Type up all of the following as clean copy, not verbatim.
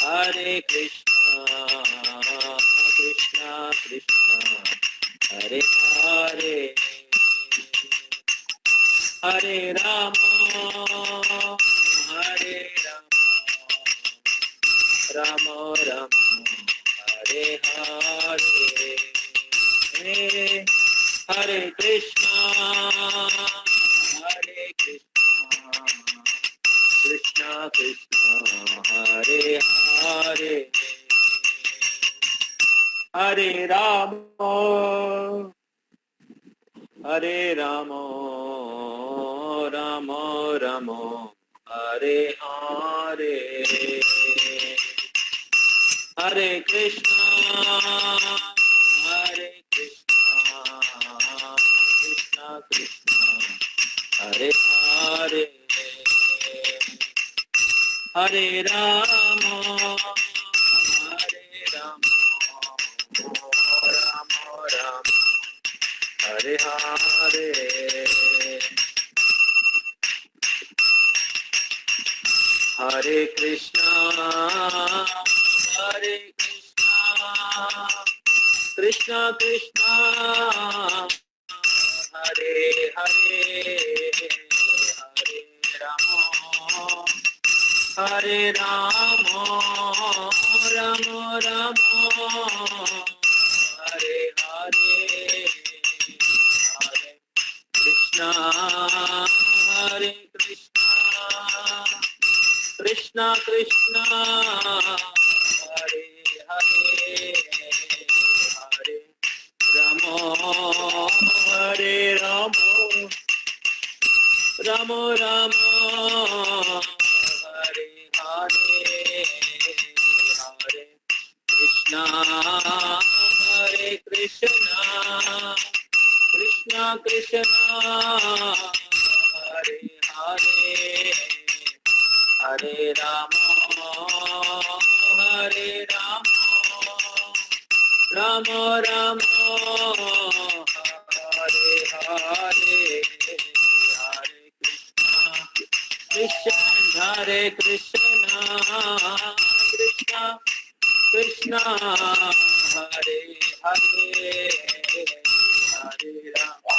Hare Krishna, Krishna Krishna, Hare Hare, Hare Rama, Hare Rama, Rama Rama, Hare Hare, Hare Krishna, Hare Krishna, Krishna Krishna, Hare Hare, Hare Rama, Hare Rama, Rama Rama, Hare Hare, Hare Krishna, Hare Krishna, Krishna Krishna, Hare Hare, Hare Rama, Hare Rama, Rama Rama, Hare Hare, Hare Krishna, Hare Krishna, Krishna Krishna, Hare Hare, Hare Rama, Hare Rama, Rama Rama, Hare Hare, Hare Krishna, Hare Krishna, Krishna Krishna, Hare Hare, Hare Rama, Hare Rama, Rama Rama, Hare Hare, Hare Krishna, Hare Krishna, Krishna Krishna, Hare Hare, Hare Rama, Hare Rama, Rama Rama, Hare Hare, Hare Krishna, Krishna Hare Krishna, Krishna Krishna, Hare Hare, Hare Rama,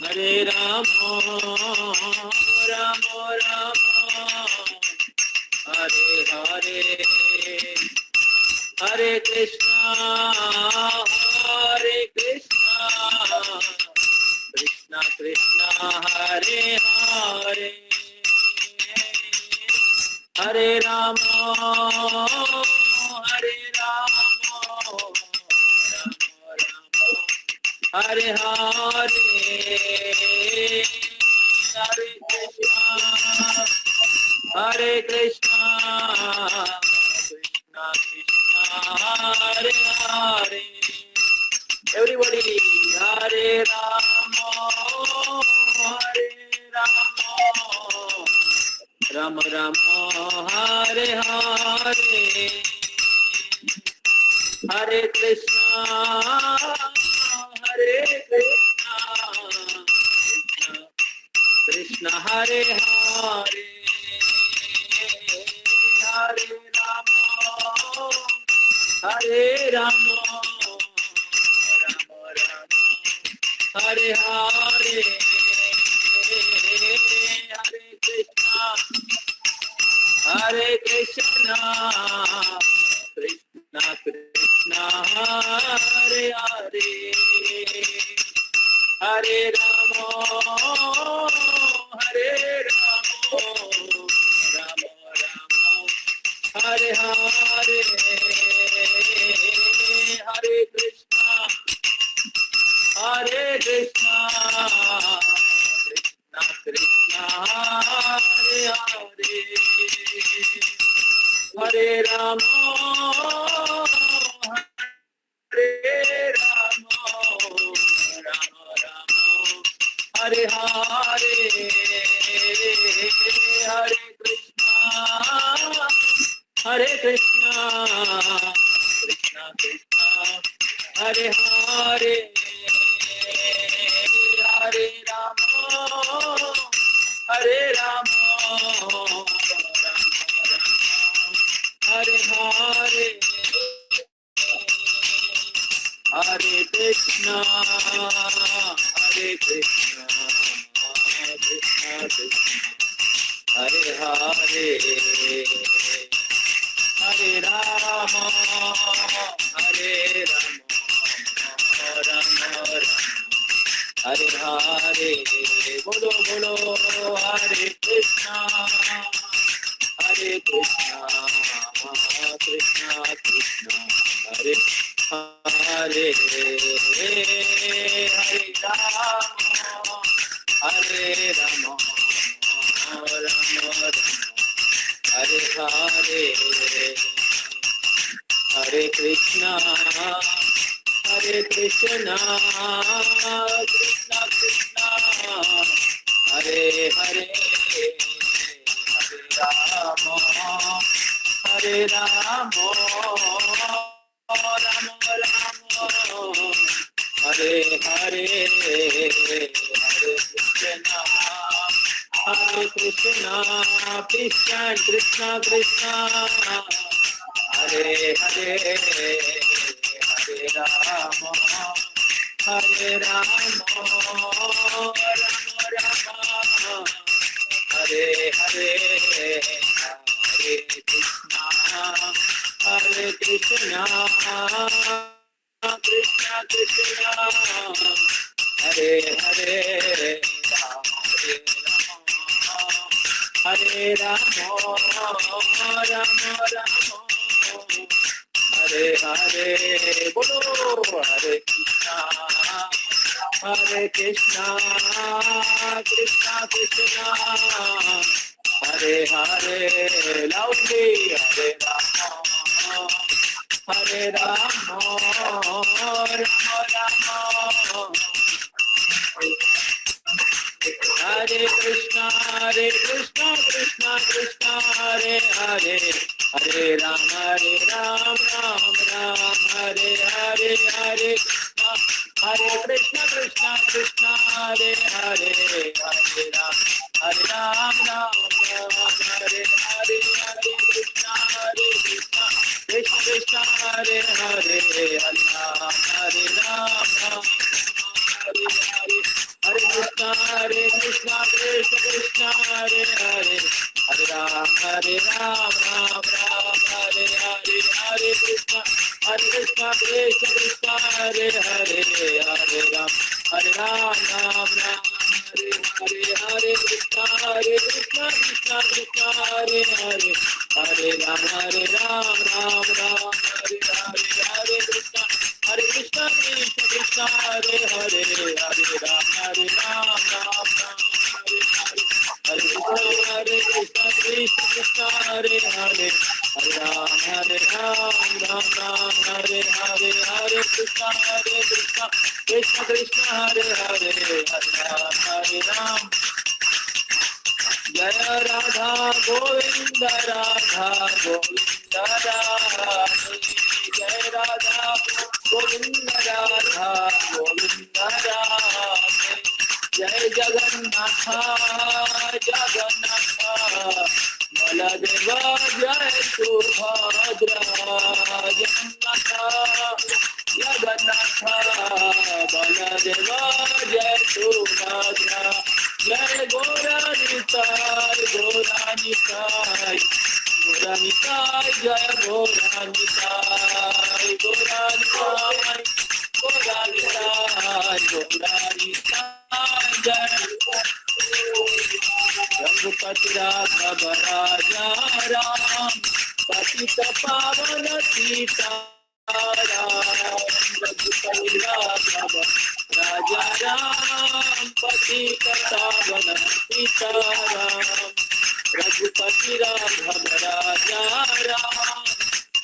Hare Rama, Rama Rama, Hare Hare, Hare Krishna, Hare Krishna, Krishna Krishna, Hare Hare, Hare Rama, Hare Rama, Rama Rama, Hare Hare, Hare Krishna, Hare Krishna, Krishna Krishna, Hare Hare. Everybody, Hare Rama, Hare Rama, Rama Rama, Hare Hare, Hare Krishna, Hare Krishna, Krishna Hare Hare, Hare Rama, Hare Rama, Rama Rama, Hare Hare, Hare Krishna, Hare Krishna, Krishna Krishna, Hare Hare, Hare Rama, Hare Rama, Rama Rama, Hare Hare, Hare Krishna, Hare Krishna, Krishna Krishna, Hare Hare, Hare Rama, Hare Rama, Rama Rama, Hare Hare, Hare Krishna, Hare Krishna, Krishna Krishna, Hare Hare, Hare Krishna Krishna Krishna Hare Hare Hare Rama Hare Rama Rama Rama Hare Hare Bolo Bolo Hare Krishna Hare Krishna Krishna Krishna Hare Hare Hare Rama Hare Rama Rama Rama Hare Hare Hare Krishna Krishna Krishna Hare Hare Hare Rama Hare Rama Rama Rama Hare Hare Hare Krishna Krishna Krishna Krishna Hare Hare Hare Rama Hare Rama Rama Rama Hare Hare Hare Krishna Krishna Krishna Hare Hare Hare Rama Rama Rama Hare Hare Bolo Hare Krishna Krishna Krishna Hare Hare loudly Hare Rama Hare Rama Rama Rama Hare Krishna Krishna Krishna Hare Hare Hare Rama Ram Ram Hare Hare Hare Krishna Krishna Hare Hare Hare Ram Ram Hare Hare Hare Krishna Krishna Hare Hare Hare Ram Hare Hare Hare Krishna Krishna Hare Hare Hare Ram Ram Hare Hare Hare Krishna Krishna Hare Hare Hare Ram Ram Hare Hare Hare Krishna Krishna Hare Hare Hare Ram Ram Hare Hare Hare Krishna Krishna Hare Hare Hare Ram Ram Hare Hare Hare Krishna Krishna Hare Hare Hare Ram Ram Hare Hare Hare Krishna Krishna Hare Hare Hare Ram Jaya Radha Govinda Radha Govinda Radha Jaya Radha Govinda Radha Govinda Radha Jai Jagannatha Jagannatha Baladeva Jai Subhadra Jagannatha Jagannatha Baladeva Jai Subhadra Jai Gauranitai Gauranitai Gauranitai Jai Gauranitai Gauranitai Gauranitai Gauranitai Ragupati Raghav Raja Ram Patita Pavana Sita Ram Ragupati Raghav Raja Ram Patita Pavana Sita Ram Ragupati Raghav Raja Ram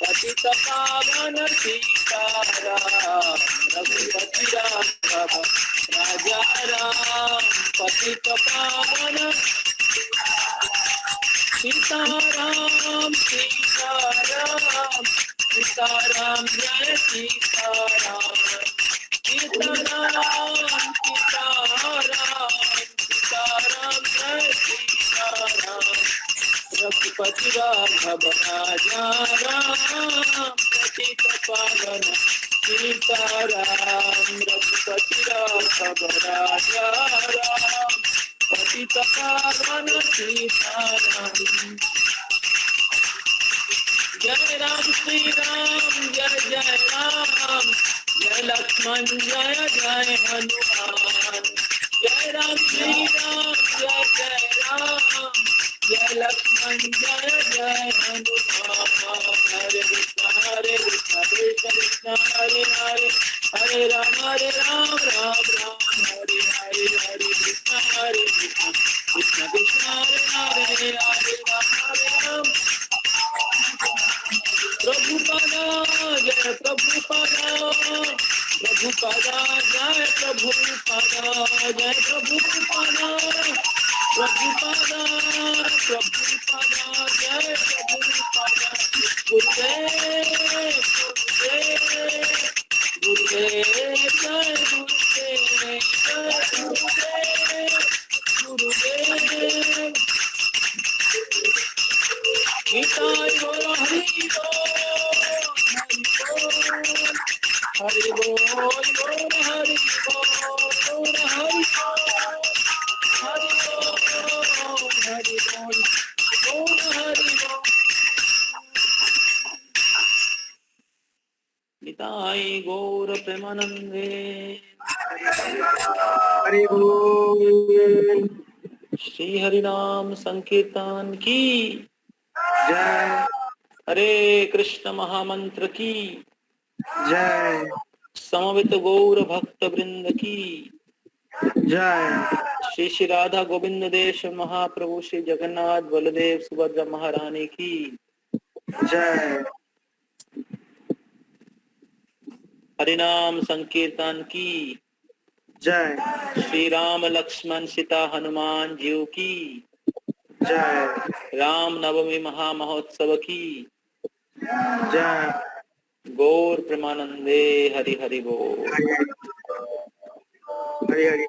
Patita Pavana Sita Ram Ragupati Raghav Raja Ram Patita Pavana Sita Ram Sita Ram Sita Ram Jai Sita Ram Sita Ram Sita Ram Sita Ram Jai Sita Ram Ragupati Raghav Raja Ram Patita Pavana Sitaram Raghupati Raghav राजा राम पतित पावन सीताराम। जय राम श्री राम जय जय राम, जय लक्ष्मण जय जय हनुमान। जय राम श्री राम जय जय राम, जय लक्ष्मण जय जय हनुमान। हरे कृष्ण कृष्ण कृष्ण हरे हरे, हरे राम राम राम हरे हरे। हरे कृष्ण कृष्ण कृष्ण हरे हरे, हरे राम। प्रभुपादा जय प्रभुपादा, प्रभुपादा जय प्रभुपादा, जय प्रभुपादा, प्रभुपादा प्रभुपादा जय प्रभुपादा। गुरुदेव गुरुदेव गुरुदेव जय गुरुदेव, जय गुरुदेव गुरुदेव। गीताय बोलो हरि बोल हरि बोल हरि बोल हरि बोल हरि बोल हरि बोल। गीताय गौर प्रेमानंदे हरि बोल। श्री हरिनाम संकीर्तन की जय। हरे कृष्ण महामंत्र की जय। समवेत गौर भक्त वृंद की जय। श्री श्री राधा गोविंद देश महाप्रभु श्री जगन्नाथ बलदेव सुभद्रा महारानी की जय। हरिनाम संकीर्तन की जय। श्री राम लक्ष्मण सीता हनुमान जीव की जय। राम नवमी महामहोत्सव की जय। गौर प्रेमानंदे हरि हरि बोल। हरि हरि।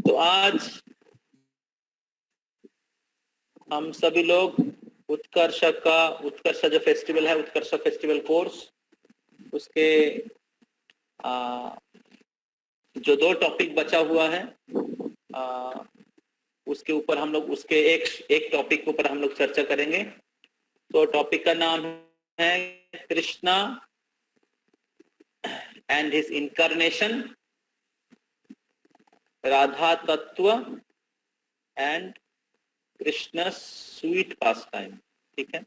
तो आज हम सभी लोग उत्कर्ष जो फेस्टिवल है, उत्कर्ष फेस्टिवल कोर्स, उसके जो 2 टॉपिक बचा हुआ है उसके ऊपर हम लोग उसके एक टॉपिक के ऊपर हम लोग चर्चा करेंगे। तो टॉपिक का नाम है Krishna and his incarnation, Radha तत्व and Krishna sweet pastime. ठीक है,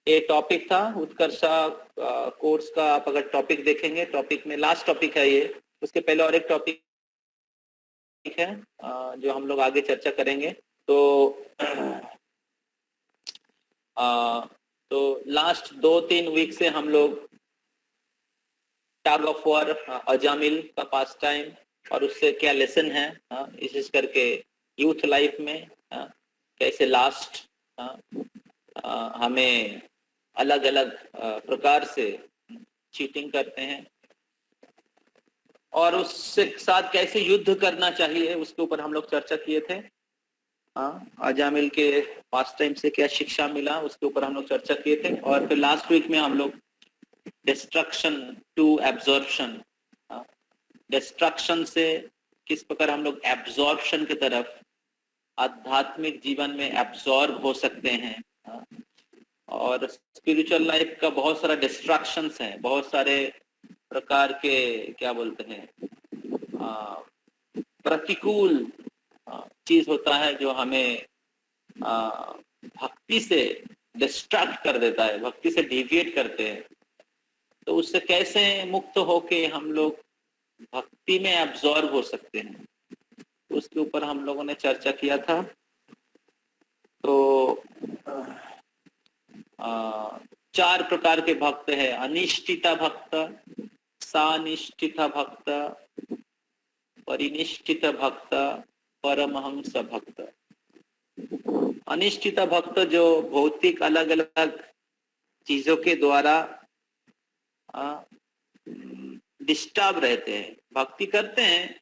ये टॉपिक था उत्कर्षा कोर्स का। आप अगर टॉपिक देखेंगे, टॉपिक में लास्ट टॉपिक है ये, उसके पहले और एक टॉपिक है जो हम लोग आगे चर्चा करेंगे। तो लास्ट 2-3 वीक से हम लोग टग ऑफ वॉर, अजामिल का पास टाइम और उससे क्या लेसन है, इस करके यूथ लाइफ में कैसे लास्ट हमें अलग अलग प्रकार से चीटिंग करते हैं और उससे साथ कैसे युद्ध करना चाहिए, उसके ऊपर हम लोग चर्चा किए थे। अजामिल के पास टाइम से क्या शिक्षा मिला, उसके ऊपर हम लोग चर्चा किए थे। और फिर लास्ट वीक में हम लोग डिस्ट्रक्शन टू एब्जॉर्प्शन, डिस्ट्रक्शन से किस प्रकार हम लोग एब्जॉर्प्शन की तरफ आध्यात्मिक जीवन में एब्जॉर्ब हो सकते हैं। और स्पिरिचुअल लाइफ का बहुत सारा डिस्ट्रक्शंस हैं, बहुत सारे प्रकार के क्या बोलते हैं प्रतिकूल चीज होता है जो हमें भक्ति से डिस्ट्रैक्ट कर देता है, भक्ति से डिविएट करते हैं। तो उससे कैसे मुक्त होके हम लोग भक्ति में एब्जॉर्ब हो सकते हैं, उसके ऊपर हम लोगों ने चर्चा किया था। तो 4 प्रकार के भक्त हैं: अनिष्ठिता भक्त, सानिष्ठित भक्त, परिनिष्ठित भक्त, परमहंस भक्त। अनिष्ठित भक्त जो भौतिक अलग अलग चीजों के द्वारा डिस्टर्ब रहते हैं, भक्ति करते हैं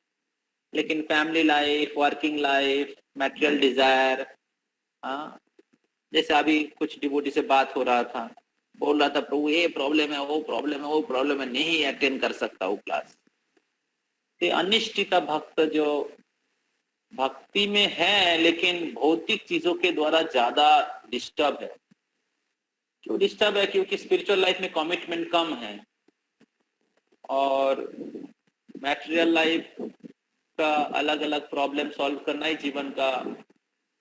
लेकिन family life, working life, material desire, जैसे अभी कुछ डिवोटी से बात हो रहा था, बोल रहा था प्रभु ये प्रॉब्लम है, वो प्रॉब्लम है, वो प्रॉब्लम है, नहीं अटेंड कर सकता वो क्लास। तो अनिष्ठित भक्त जो भक्ति में है लेकिन भौतिक चीजों के द्वारा ज्यादा डिस्टर्ब है। क्यों डिस्टर्ब है? क्योंकि स्पिरिचुअल लाइफ में कमिटमेंट कम है और मैटेरियल लाइफ का अलग अलग प्रॉब्लम सॉल्व करना ही जीवन का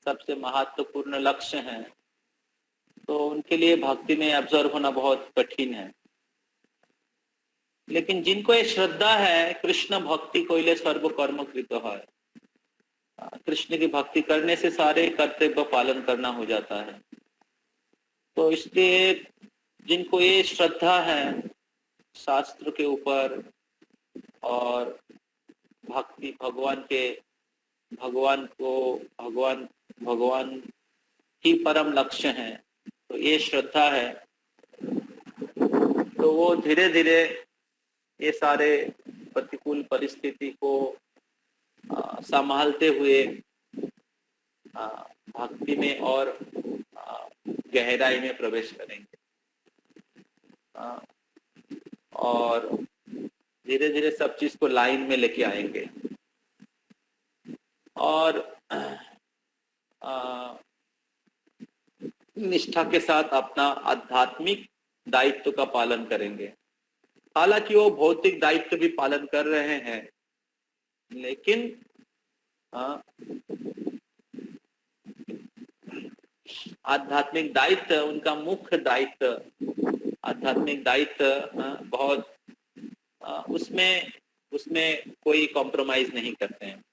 सबसे महत्वपूर्ण लक्ष्य है। तो उनके लिए भक्ति में अब्जॉर्व होना बहुत कठिन है। लेकिन जिनको ये श्रद्धा है कृष्ण भक्ति कोइले सर्व कर्म कृत है, कृष्ण की भक्ति करने से सारे कर्तव्य पालन करना हो जाता है। तो इसलिए जिनको ये श्रद्धा है शास्त्र के ऊपर और भक्ति भगवान ही परम लक्ष्य है, तो ये श्रद्धा है, तो वो धीरे धीरे ये सारे प्रतिकूल परिस्थिति को संभालते हुए भक्ति में और गहराई में प्रवेश करेंगे और धीरे धीरे सब चीज को लाइन में लेके आएंगे और निष्ठा के साथ अपना आध्यात्मिक दायित्व का पालन करेंगे। हालांकि वो भौतिक दायित्व भी पालन कर रहे हैं, लेकिन आध्यात्मिक दायित्व उनका मुख्य दायित्व, आध्यात्मिक दायित्व बहुत उसमें कोई कॉम्प्रोमाइज नहीं करते हैं।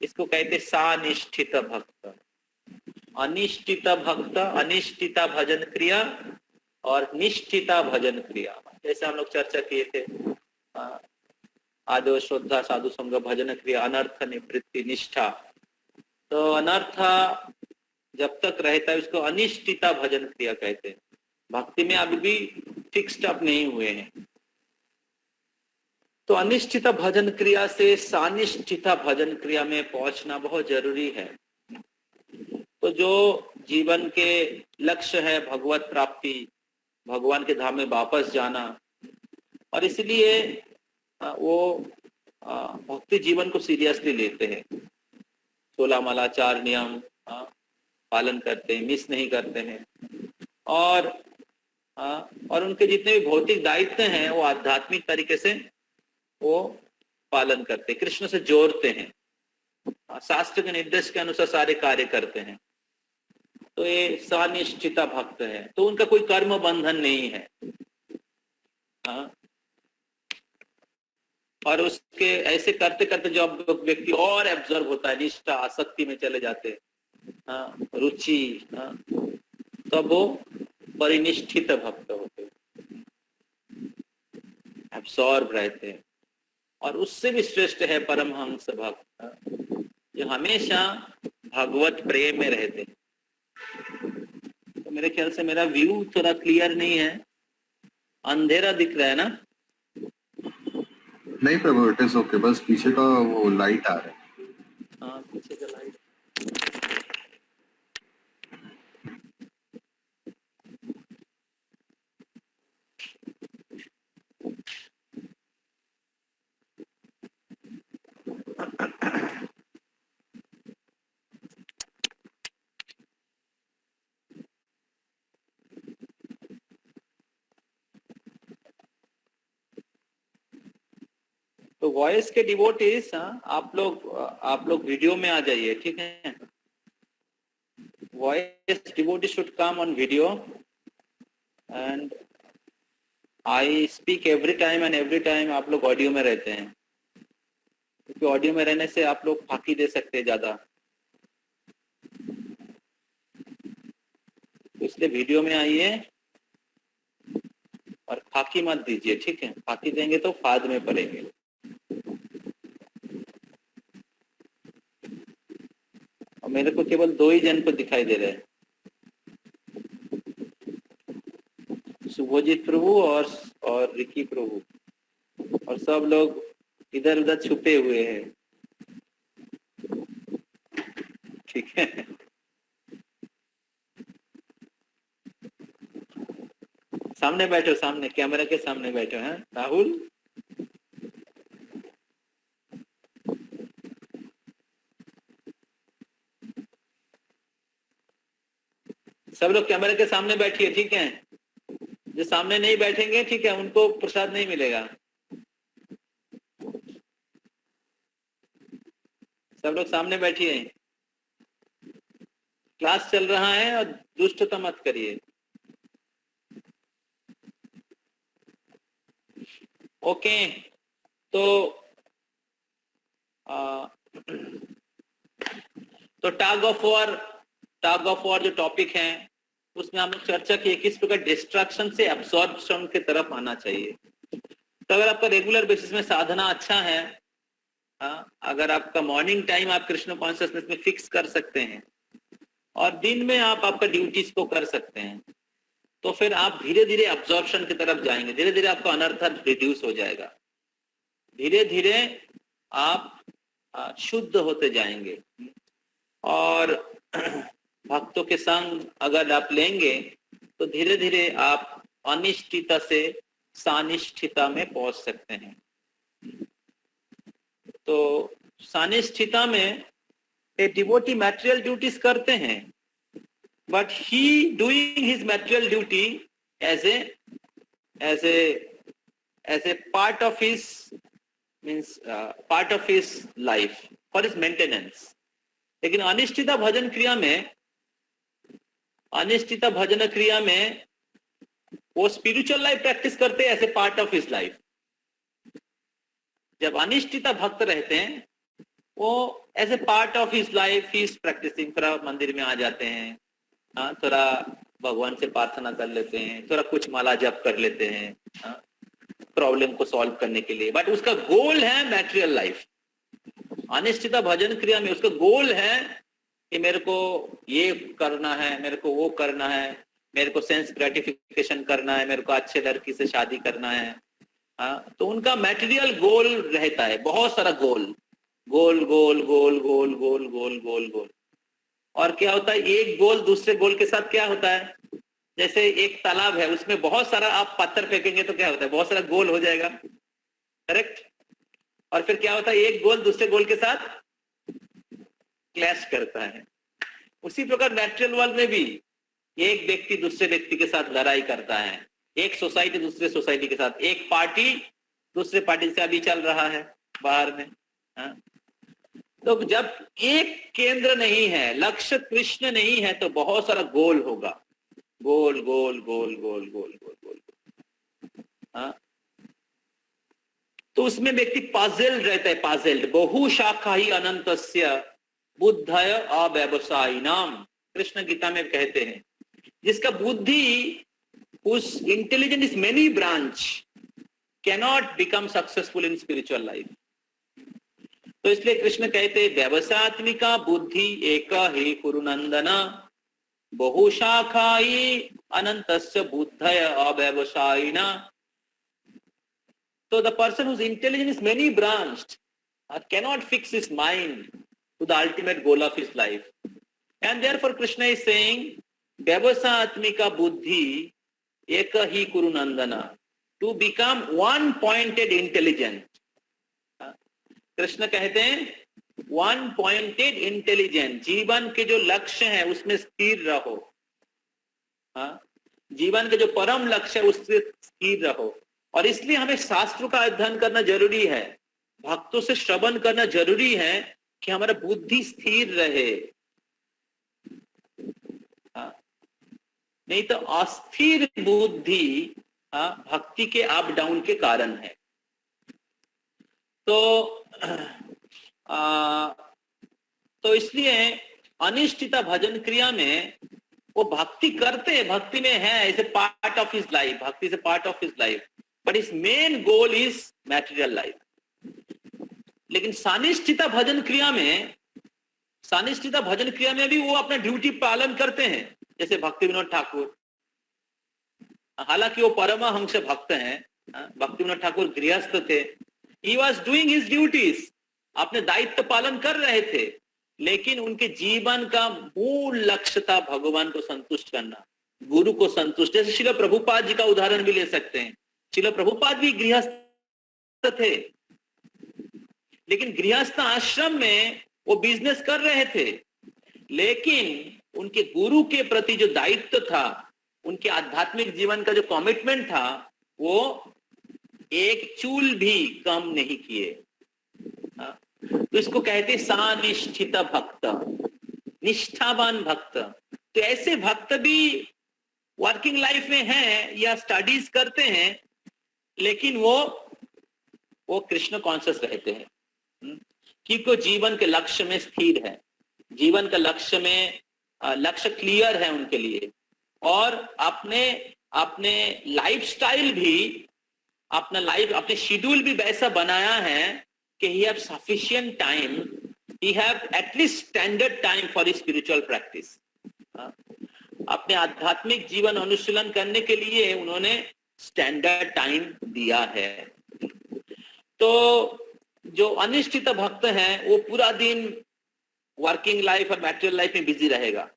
इसको कहते सानिष्ठित भक्त। अनिष्ठित भक्त, अनिष्ठिता भजन क्रिया और निष्ठिता भजन क्रिया, जैसे हम लोग चर्चा किए थे आदो श्रद्धा साधु संग भजन क्रिया, अनर्थ निवृत्ति निष्ठा। तो अनर्थ जब तक रहता है उसको अनिष्ठिता भजन क्रिया कहते हैं। भक्ति में अभी भी फिक्स्ड अप नहीं हुए हैं। तो अनिष्ठिता भजन क्रिया से सानिष्ठिता भजन क्रिया में पहुंचना बहुत जरूरी है। तो जो जीवन के लक्ष्य है भगवत प्राप्ति, भगवान के धाम में वापस जाना, और इसलिए वो भक्ति जीवन को सीरियसली लेते हैं। 16 माला 4 नियम पालन करते हैं, मिस नहीं करते हैं और उनके जितने भी भौतिक दायित्व हैं वो आध्यात्मिक तरीके से वो पालन करते हैं, कृष्ण से जोड़ते हैं, शास्त्र के निर्देश के अनुसार सारे कार्य करते हैं। तो ये सानिष्ठिता भक्त है, तो उनका कोई कर्म बंधन नहीं है। और उसके ऐसे करते करते जब व्यक्ति और एब्जॉर्व होता है, निष्ठा आसक्ति में चले जाते हैं, रुचि, तब वो परिनिष्ठित भक्त होते, एब्सॉर्ब रहते हैं। और उससे भी श्रेष्ठ है परमहंस भक्त, जो हमेशा भगवत प्रेम में रहते हैं। तो मेरे ख्याल से मेरा व्यू थोड़ा क्लियर नहीं है, अंधेरा दिख रहा है ना? नहीं प्रभु, इट इज ओके, बस पीछे का वो लाइट आ रहा है। हाँ, पीछे का लाइट। तो वॉइस के डिवोटीज आप लोग वीडियो में आ जाइए, ठीक है? Voice devotee should come on video and I speak every time and every time आप लोग ऑडियो में रहते हैं, क्योंकि ऑडियो में रहने से आप लोग फाकी दे सकते हैं ज्यादा, तो इसलिए वीडियो में आइए और फाकी मत दीजिए, ठीक है? फाकी देंगे तो फाद में पड़ेंगे। और मेरे को केवल 2 ही जन को दिखाई दे रहे हैं, शुभजीत प्रभु और रिकी प्रभु, और सब लोग इधर उधर छुपे हुए हैं, ठीक है? सामने बैठो, सामने कैमरा के सामने बैठो हैं राहुल। सब लोग कैमरे के सामने बैठिए, ठीक है। जो सामने नहीं बैठेंगे, ठीक है, उनको प्रसाद नहीं मिलेगा। सब लोग सामने बैठिए, क्लास चल रहा है और दुष्टता मत करिए। ओके, तो टग ऑफ वॉर जो टॉपिक है उसमें हम लोग चर्चा की किस प्रकार डिस्ट्रैक्शन से एब्सॉर्प्शन की तरफ आना चाहिए। तो अगर आपका रेगुलर बेसिस में साधना अच्छा है, अगर आपका मॉर्निंग टाइम आप कृष्ण कॉन्शियसनेस में फिक्स कर सकते हैं और दिन में आप आपका ड्यूटीज को कर सकते हैं, तो फिर आप धीरे धीरे एब्जॉर्प्शन की तरफ जाएंगे। धीरे धीरे आपका अनर्थ रिड्यूस हो जाएगा, धीरे धीरे आप शुद्ध होते जाएंगे। और भक्तों के संग अगर आप लेंगे तो धीरे धीरे आप अनिष्ठिता से सानिष्ठिता में पहुंच सकते हैं। तो सानिष्ठिता में एक डिवोटी मैटेरियल ड्यूटीज करते हैं, but he doing his material duty as a part of his means part of his life for his maintenance. लेकिन अनिष्ठिता भजन क्रिया में वो स्पिरिचुअल लाइफ प्रैक्टिस करते हैं as a part of his life. जब अनिष्ठिता भक्त रहते हैं वो as a part of his life he is practising. थोड़ा मंदिर में आ जाते हैं, थोड़ा भगवान से प्रार्थना कर लेते हैं, थोड़ा कुछ माला जप कर लेते हैं प्रॉब्लम को सॉल्व करने के लिए, बट उसका गोल है मैटेरियल लाइफ। अनिष्ठिता भजन क्रिया में उसका गोल है कि मेरे को ये करना है, मेरे को वो करना है, मेरे को सेंस ग्रेटिफिकेशन करना है, मेरे को अच्छे लड़की से शादी करना है। तो उनका मैटेरियल गोल रहता है, बहुत सारा गोल गोल गोल गोल गोल गोल गोल गोल गोल। और क्या होता है, एक गोल दूसरे गोल के साथ क्या होता है, जैसे एक तालाब है उसमें बहुत सारा आप पत्थर फेंकेंगे तो क्या होता है, बहुत सारा गोल हो जाएगा, करेक्ट। और फिर क्या होता है, एक गोल दूसरे गोल के साथ क्लैश करता है। उसी प्रकार नेचुरल वर्ल्ड में भी एक व्यक्ति दूसरे व्यक्ति के साथ लड़ाई करता है, एक सोसाइटी दूसरे सोसाइटी के साथ, एक पार्टी दूसरे पार्टी से अभी चल रहा है बाहर में। तो जब एक केंद्र नहीं है, लक्ष्य कृष्ण नहीं है, तो बहुत सारा गोल होगा, गोल गोल गोल गोल गोल गोल गोल। तो उसमें व्यक्ति पाजेल्ड रहता है, पाजेल्ड। बहु शाखा ही अनंतस्य बुद्धय अव्यवसायिनाम, कृष्ण गीता में कहते हैं जिसका बुद्धि उस intelligent is many branch cannot become successful in spiritual life. तो इसलिए कृष्ण कहते हैं व्यवसात्मिका बुद्धि एक ही कुरुनंदना बहुशाखाई अनंतस्य बुद्धय अव्यवसायिना। So the person whose intelligence is many branched cannot fix his mind to the ultimate goal of his life. And therefore Krishna is saying vyavasatmika buddhi ekahi kuru nandana, to become one pointed intelligent. Krishna कहते हैं one pointed intelligent, जीवन के जो लक्ष्य है उसमें स्थिर रहो। जीवन के जो परम लक्ष्य है उससे स्थिर रहो। और इसलिए हमें शास्त्रों का अध्ययन करना जरूरी है, भक्तों से श्रवण करना जरूरी है कि हमारा बुद्धि स्थिर रहे। नहीं तो अस्थिर बुद्धि भक्ति के अप डाउन के कारण है। तो इसलिए अनिष्ठिता भजन क्रिया में वो भक्ति करते हैं, भक्ति में है, is a part of his life, bhakti is a part of his life, but his main goal is material life. लेकिन सानिष्ठिता भजन क्रिया में भी वो अपना ड्यूटी पालन करते हैं, जैसे भक्ति विनोद ठाकुर। हालांकि वो परमहंस भक्त हैं, भक्ति विनोद ठाकुर गृहस्थ थे, he was doing his duties, अपने दायित्व पालन कर रहे थे, लेकिन उनके जीवन का मूल लक्ष्य था भगवान को संतुष्ट करना, गुरु को संतुष्ट, जैसे शिला प्रभुपाद जी का उदाहरण भी ले सकते हैं। शिला प्रभुपाद भी गृहस्थ थे, लेकिन गृहस्थ आश्रम में वो बिजनेस कर रहे थे, लेकिन उनके गुरु के प्रति जो दायित्व था, उनके आध्यात्मिक जीवन का जो कमिटमेंट था, वो एक चूल भी कम नहीं किए। तो इसको कहते सानिष्ठित भक्त, निष्ठावान भक्त। तो ऐसे भक्त भी वर्किंग लाइफ में हैं या स्टडीज करते हैं, लेकिन वो कृष्ण कॉन्शियस रहते हैं, क्योंकि जीवन के लक्ष्य में स्थिर है, जीवन का लक्ष्य में लक्ष्य क्लियर है उनके लिए, और अपने लाइफस्टाइल भी, अपने शेड्यूल भी वैसा बनाया है कि he have sufficient time, he have at least standard time for his spiritual practice। अपने आध्यात्मिक जीवन अनुशीलन करने के लिए उन्होंने स्टैंडर्ड टाइम दिया है। तो जो अनिष्ठित भक्त हैं वो पूरा दिन वर्किंग लाइफ और मैटेरियल लाइफ में बिजी रहेगा,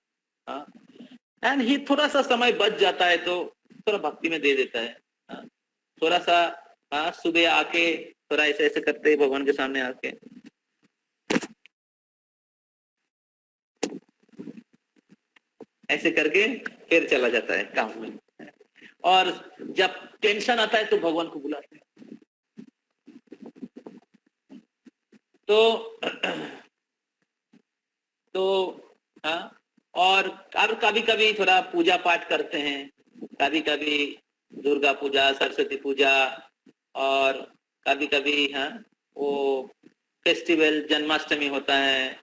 एंड ही थोड़ा सा समय बच जाता है तो थोड़ा भक्ति में दे देता है, थोड़ा सा सुबह आके थोड़ा ऐसे ऐसे करते हैं भगवान के सामने आके, ऐसे करके फिर चला जाता है काम में, और जब टेंशन आता है तो भगवान को बुलाते हैं। तो और कभी कभी थोड़ा पूजा पाठ करते हैं, कभी कभी दुर्गा पूजा, सरस्वती पूजा, और कभी कभी वो फेस्टिवल जन्माष्टमी होता है,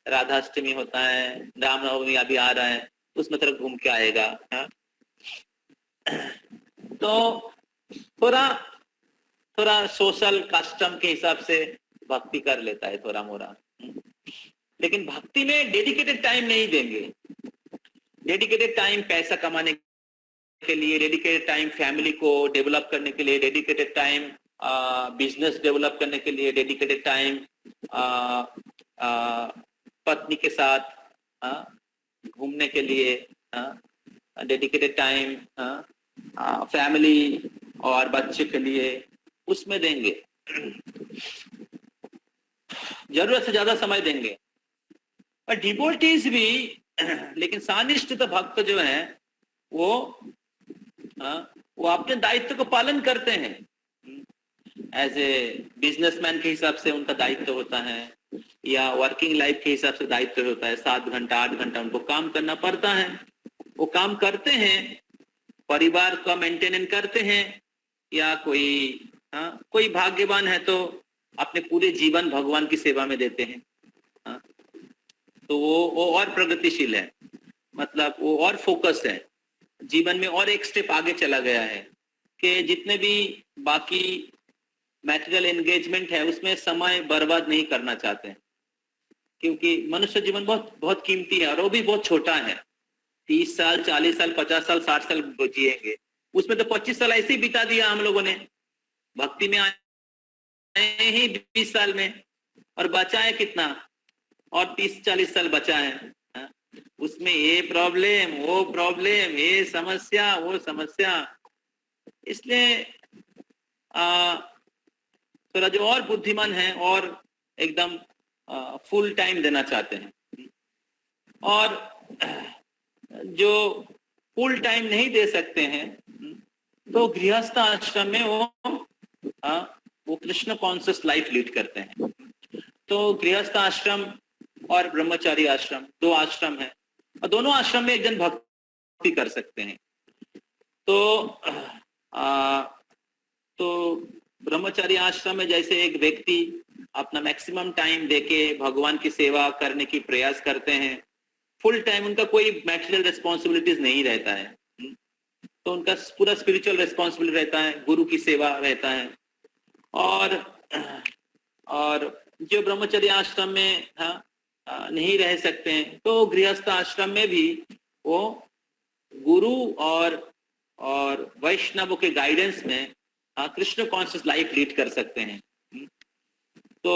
राधाष्टमी होता है, रामनवमी अभी आ रहा है, उसमें थोड़ा घूम के आएगा। तो थोड़ा सोशल कस्टम के हिसाब से भक्ति कर लेता है थोड़ा मोरा, लेकिन भक्ति में डेडिकेटेड टाइम नहीं देंगे। डेडिकेटेड टाइम पैसा कमाने के लिए, डेडिकेटेड टाइम फैमिली को डेवलप करने के लिए, डेडिकेटेड टाइम बिजनेस डेवलप करने के लिए, डेडिकेटेड टाइम पत्नी के साथ घूमने के लिए, डेडिकेटेड टाइम फैमिली और बच्चे के लिए, उसमें देंगे, जरूरत से ज्यादा समय देंगे। और डिवोटीज भी, लेकिन सानिष्ठित भक्त जो है वो अपने दायित्व को पालन करते हैं। एज ए बिजनेसमैन के हिसाब से उनका दायित्व होता है, या वर्किंग लाइफ के हिसाब से दायित्व होता है, 7 घंटा 8 घंटा उनको काम करना पड़ता है, वो काम करते हैं, परिवार का मेंटेनेंस करते हैं, या कोई भाग्यवान है तो अपने पूरे जीवन भगवान की सेवा में देते हैं। तो वो और प्रगतिशील है, मतलब वो और फोकस है, जीवन में और एक स्टेप आगे चला गया है, कि जितने भी बाकी मैटेरियल एंगेजमेंट है उसमें समय बर्बाद नहीं करना चाहते हैं, क्योंकि मनुष्य जीवन बहुत बहुत कीमती है, और वो भी बहुत छोटा है। 30 साल 40 साल 50 साल 60 साल जिएंगे, उसमें तो 25 साल ऐसे ही बिता दिया हम लोगों ने, भक्ति में आए ही 20 साल में, और बचा है कितना, और 30-40 साल बचा है। उसमें ये प्रॉब्लम, वो प्रॉब्लम, ये समस्या, वो समस्या, इसलिए थोड़ा जो और बुद्धिमान है और एकदम फुल टाइम देना चाहते हैं, और जो फुल टाइम नहीं दे सकते हैं तो गृहस्थ आश्रम में वो कृष्ण कॉन्शियस लाइफ लीड करते हैं। तो गृहस्थ आश्रम और ब्रह्मचारी आश्रम 2 आश्रम है, और दोनों आश्रम में एक जन भक्ति कर सकते हैं। तो ब्रह्मचारी आश्रम में जैसे एक व्यक्ति अपना मैक्सिमम टाइम देके भगवान की सेवा करने की प्रयास करते हैं, फुल टाइम, उनका कोई मैटेरियल रिस्पॉन्सिबिलिटीज नहीं रहता है, तो उनका पूरा स्पिरिचुअल रिस्पॉन्सिबिलिटी रहता है, गुरु की सेवा रहता है। और जो ब्रह्मचर्य आश्रम में नहीं रह सकते हैं, तो गृहस्थ आश्रम में भी वो गुरु और वैष्णव के गाइडेंस में कृष्ण कॉन्शियस लाइफ लीड कर सकते हैं। तो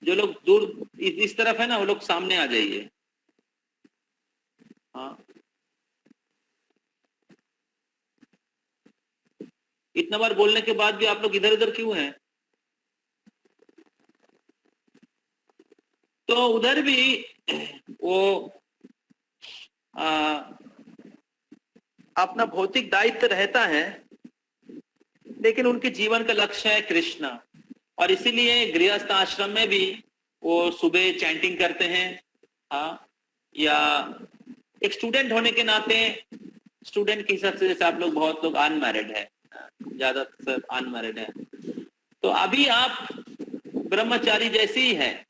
जो लोग दूर इस तरफ है ना, वो लोग सामने आ जाइए। इतना बार बोलने के बाद भी आप लोग इधर उधर क्यों हैं? तो उधर भी वो अपना भौतिक दायित्व रहता है, लेकिन उनके जीवन का लक्ष्य है कृष्ण। और इसीलिए गृहस्थ आश्रम में भी वो सुबह चैंटिंग करते हैं। हाँ, या एक स्टूडेंट होने के नाते, स्टूडेंट के हिसाब से जैसे आप लोग बहुत लोग अनमैरिड है, ज्यादातर अनमैरिड है, तो अभी आप ब्रह्मचारी जैसे ही है,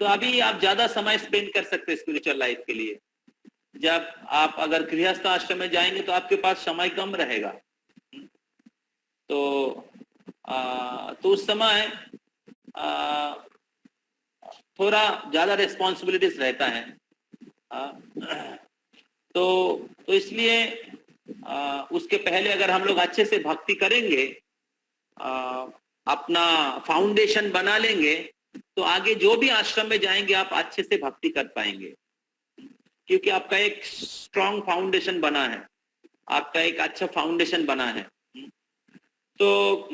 तो अभी आप ज्यादा समय स्पेंड कर सकते हैं स्पिरिचुअल लाइफ के लिए। जब आप अगर गृहस्थ आश्रम में जाएंगे तो आपके पास समय कम रहेगा, तो उस समय थोड़ा ज्यादा रिस्पॉन्सिबिलिटीज रहता है। तो इसलिए उसके पहले अगर हम लोग अच्छे से भक्ति करेंगे, अपना फाउंडेशन बना लेंगे, तो आगे जो भी आश्रम में जाएंगे आप अच्छे से भक्ति कर पाएंगे, क्योंकि आपका एक स्ट्रॉन्ग फाउंडेशन बना है, आपका एक अच्छा फाउंडेशन बना है। तो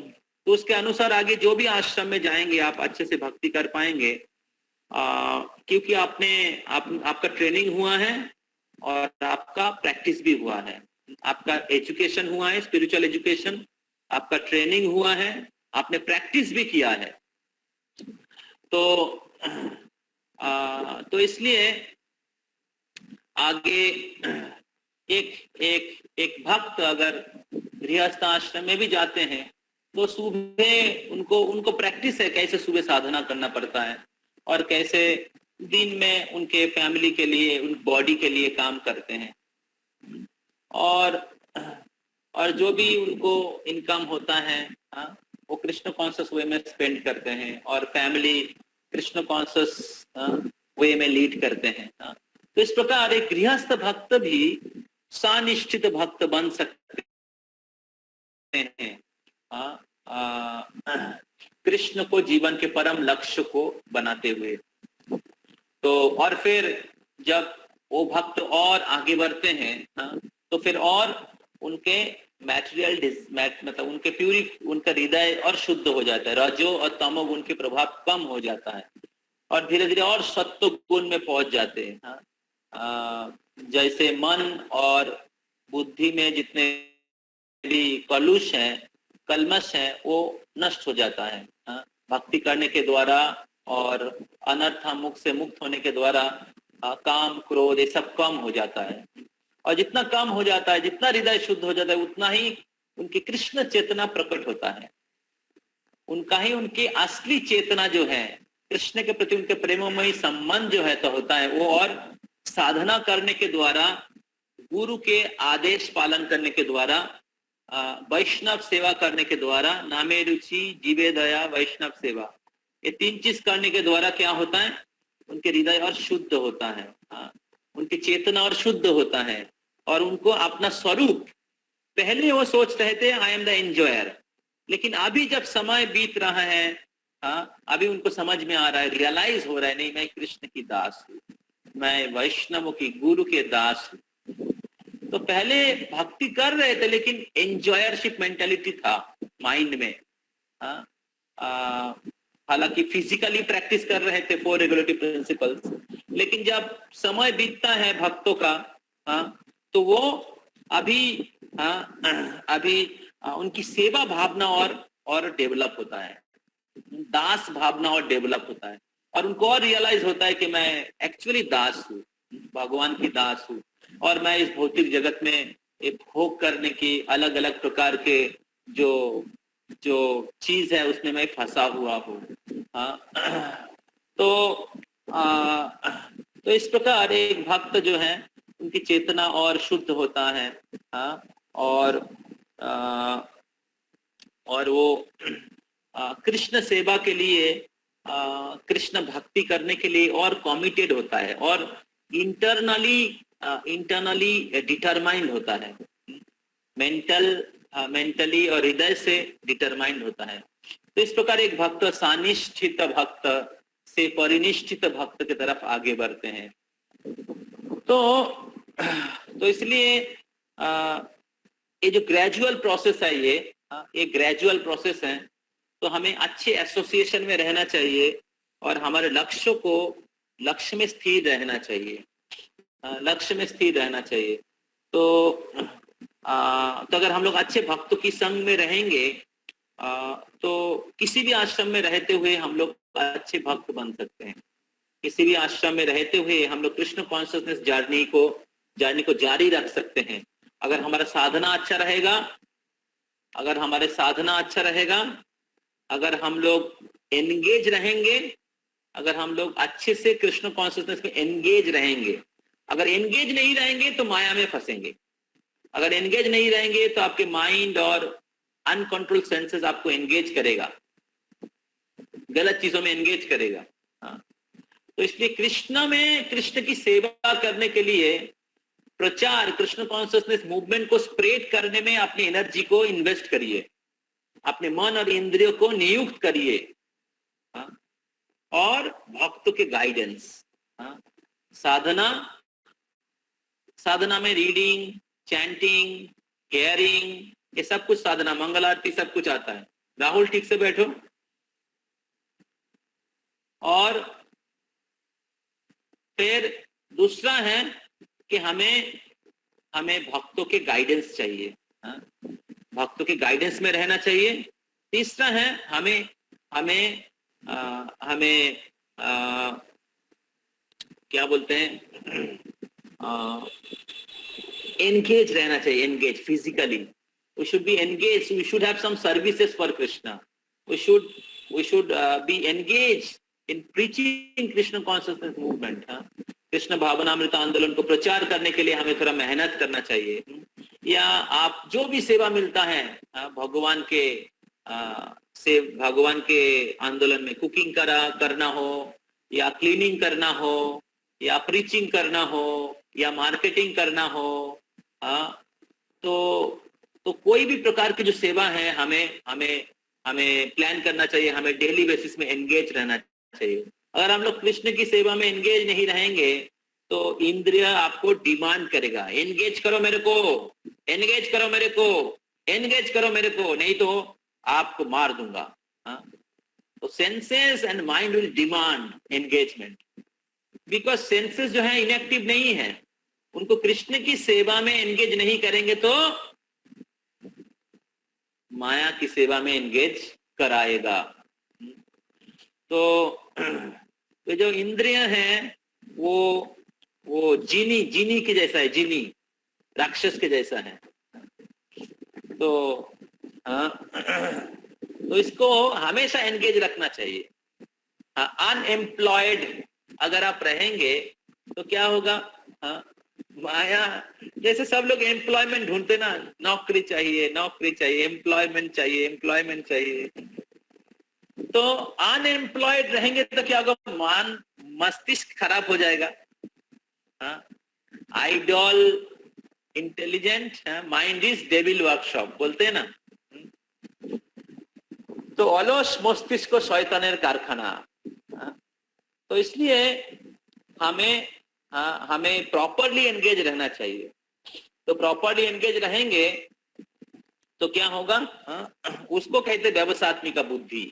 उसके अनुसार आगे जो भी आश्रम में जाएंगे आप अच्छे से भक्ति कर पाएंगे, क्योंकि आपका ट्रेनिंग हुआ है और आपका प्रैक्टिस भी हुआ है, आपका एजुकेशन हुआ है, स्पिरिचुअल एजुकेशन, आपका ट्रेनिंग हुआ है, आपने प्रैक्टिस भी किया है। तो इसलिए आगे एक भक्त अगर गृहस्थ आश्रम में भी जाते हैं तो सुबह उनको प्रैक्टिस है कैसे सुबह साधना करना पड़ता है और कैसे दिन में उनके फैमिली के लिए, उन बॉडी के लिए काम करते हैं, और जो भी उनको इनकम होता है वो कृष्ण कॉन्शियस वे में स्पेंड करते हैं और फैमिली कृष्ण कॉन्शियस वे में लीड करते हैं। तो इस प्रकार एक गृहस्थ भक्त भी सानिष्ठित भक्त बन सकते हैं, कृष्ण को जीवन के परम लक्ष्य को बनाते हुए। तो और फिर जब वो भक्त और आगे बढ़ते हैं तो फिर और उनके मतलब उनका हृदय और शुद्ध हो जाता है, रजो और तमो गुण के प्रभाव कम हो जाता है और धीरे धीरे और सत्व गुण में पहुंच जाते हैं। जैसे मन और बुद्धि में जितने भी कलमश है वो नष्ट हो जाता है भक्ति करने के द्वारा, और अनर्थ मुख से मुक्त होने के द्वारा काम क्रोध ये सब कम हो जाता है। और जितना कम हो जाता है, जितना हृदय शुद्ध हो जाता है, उतना ही उनकी कृष्ण चेतना प्रकट होता है, उनकी असली चेतना जो है कृष्ण के प्रति उनके प्रेममयी संबंध जो है तो होता है वो। और साधना करने के द्वारा, गुरु के आदेश पालन करने के द्वारा, वैष्णव सेवा करने के द्वारा, नामे रुचि जीवे दया वैष्णव सेवा, ये 3 चीज करने के द्वारा क्या होता है, उनके हृदय और शुद्ध होता है, उनकी चेतना और शुद्ध होता है। और उनको अपना स्वरूप, पहले वो सोच रहे थे आई एम द एंजॉयर, लेकिन अभी जब समय बीत रहा है अभी उनको समझ में आ रहा है, रियलाइज हो रहा है, नहीं मैं कृष्ण की दास हूँ, मैं वैष्णव की गुरु के दास हूँ। तो पहले भक्ति कर रहे थे लेकिन एंजॉयरशिप मेंटालिटी था माइंड में। हालांकि फिजिकली प्रैक्टिस कर रहे थे 4 रेगुलेटरी प्रिंसिपल्स, लेकिन जब समय बीतता है भक्तों का तो वो अभी उनकी सेवा भावना और डेवलप होता है, दास भावना और डेवलप होता है, और उनको और रियलाइज होता है कि मैं एक्चुअली दास हूँ, भगवान की दास हूँ, और मैं इस भौतिक जगत में एक भोग करने की अलग अलग प्रकार के जो चीज है उसमें मैं फंसा हुआ हूँ। तो इस प्रकार एक भक्त जो है उनकी चेतना और शुद्ध होता है, और वो कृष्ण सेवा के लिए, कृष्ण भक्ति करने के लिए और कमिटेड होता है, और इंटरनली डिटरमाइंड होता है, मेंटली और हृदय से डिटरमाइंड होता है। तो इस प्रकार एक भक्त सानिष्ठित भक्त से परिनिष्ठित भक्त की तरफ आगे बढ़ते हैं। तो इसलिए ये जो ग्रेजुअल प्रोसेस है, ये ग्रेजुअल प्रोसेस है। तो हमें अच्छे एसोसिएशन में रहना चाहिए और हमारे लक्ष्य में स्थिर रहना चाहिए, लक्ष्य में स्थिर रहना चाहिए। तो अगर हम लोग अच्छे भक्तों की संग में रहेंगे तो किसी भी आश्रम में रहते हुए हम लोग अच्छे भक्त बन सकते हैं। किसी भी आश्रम में रहते हुए हम लोग कृष्ण कॉन्शियसनेस जर्नी को जारी रख सकते हैं। अगर हमारा साधना अच्छा रहेगा, अगर हम लोग एंगेज रहेंगे, अगर हम लोग अच्छे से कृष्ण कॉन्शियसनेस में एंगेज रहेंगे। अगर एंगेज नहीं रहेंगे तो माया में फंसेंगे। अगर एंगेज नहीं रहेंगे तो आपके माइंड और अनकंट्रोल सेंसेस आपको एंगेज करेगा, गलत चीजों में एंगेज करेगा। तो इसलिए कृष्ण की सेवा करने के लिए प्रचार, कृष्ण कॉन्शियसनेस मूवमेंट को स्प्रेड करने में अपनी एनर्जी को इन्वेस्ट करिए, अपने मन और इंद्रियों को नियुक्त करिए। और भक्तों के गाइडेंस, साधना में रीडिंग, चैंटिंग, हेयरिंग, ये सब कुछ साधना, मंगल आरती सब कुछ आता है। राहुल ठीक से बैठो। और फिर दूसरा है कि हमें भक्तों के गाइडेंस चाहिए, भक्तों के गाइडेंस में रहना चाहिए। तीसरा है हमें क्या बोलते हैं, एंगेज रहना चाहिए, engage physically. We should be engage, we should have some services for Krishna, we should be engage in preaching Krishna consciousness movement. Krishna भावनामृत आंदोलन को प्रचार करने के लिए हमें थोड़ा मेहनत करना चाहिए। या आप जो भी सेवा मिलता है भगवान के आंदोलन में, कुकिंग करना हो, या क्लीनिंग करना हो, या प्रीचिंग करना हो, या मार्केटिंग करना हो, तो कोई भी प्रकार की जो सेवा है हमें प्लान करना चाहिए, हमें डेली बेसिस में एंगेज रहना चाहिए। अगर हम लोग कृष्ण की सेवा में एंगेज नहीं रहेंगे तो इंद्रिय आपको डिमांड करेगा, एंगेज करो मेरे को, एंगेज करो मेरे को, एंगेज करो मेरे को, नहीं तो आपको मार दूंगा। तो senses and mind will demand engagement, because senses जो है इनएक्टिव नहीं है, उनको कृष्ण की सेवा में एंगेज नहीं करेंगे तो माया की सेवा में एंगेज कराएगा। तो जो इंद्रिय है वो जीनी के जैसा है, जीनी राक्षस के जैसा है। तो इसको हमेशा एंगेज रखना चाहिए। अनएम्प्लॉयड अगर आप रहेंगे तो क्या होगा, माया, जैसे सब लोग एम्प्लॉयमेंट ढूंढते ना, नौकरी चाहिए, एम्प्लॉयमेंट चाहिए। तो अनएम्प्लॉयड रहेंगे तो क्या होगा, मस्तिष्क खराब हो जाएगा। Idle intelligent mind is devil workshop बोलते हैं ना। तो अलस मस्तिष्क को शैतानेर कारखाना। तो इसलिए हमें प्रॉपरली एंगेज रहना चाहिए। तो प्रॉपरली एंगेज रहेंगे तो क्या होगा, उसको कहते व्यवसात्मिका बुद्धि।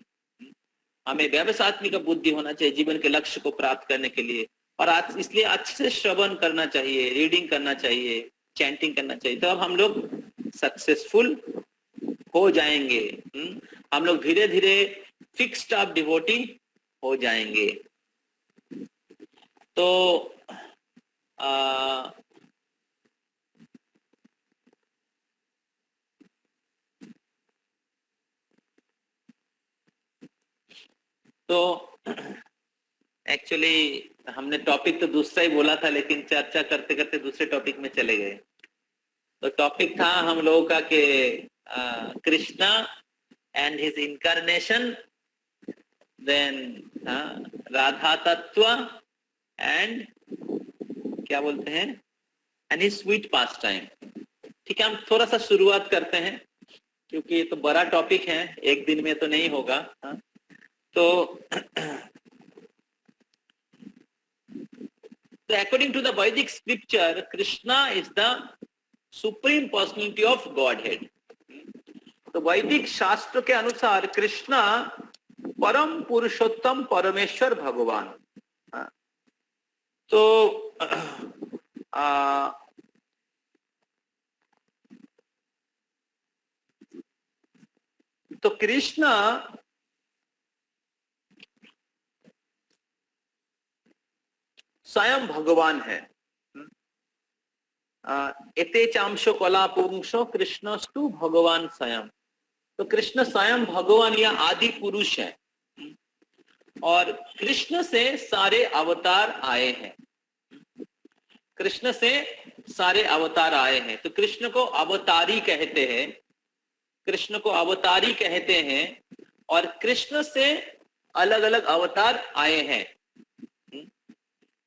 हमें व्यवसात्मिका बुद्धि होना चाहिए जीवन के लक्ष्य को प्राप्त करने के लिए। और इसलिए अच्छे से श्रवण करना चाहिए, रीडिंग करना चाहिए, चैंटिंग करना चाहिए, तो अब हम लोग सक्सेसफुल हो जाएंगे। हम लोग धीरे धीरे फिक्स्ड ऑफ डिवोटी हो जाएंगे। तो एक्चुअली हमने टॉपिक तो दूसरा ही बोला था, लेकिन चर्चा करते करते दूसरे टॉपिक में चले गए। तो टॉपिक था हम लोगों का कि Krishna and his incarnation, then Radha तत्व एंड क्या बोलते हैं, and his sweet pastime. ठीक है, हम थोड़ा सा शुरुआत करते हैं क्योंकि ये तो बड़ा टॉपिक है, एक दिन में तो नहीं होगा। तो according to the Vedic scripture, Krishna is the supreme personality of Godhead. तो वैदिक शास्त्र के अनुसार कृष्णा परम पुरुषोत्तम परमेश्वर भगवान। तो तो कृष्ण स्वयं भगवान है। एते चांशो कला पुंसो कृष्णस्तु भगवान स्वयं। तो कृष्ण स्वयं भगवान या आदि पुरुष है और कृष्ण से सारे अवतार आए हैं। कृष्ण से सारे अवतार आए हैं। तो कृष्ण को अवतारी कहते हैं, कृष्ण को अवतारी कहते हैं और कृष्ण से अलग अलग अवतार आए हैं।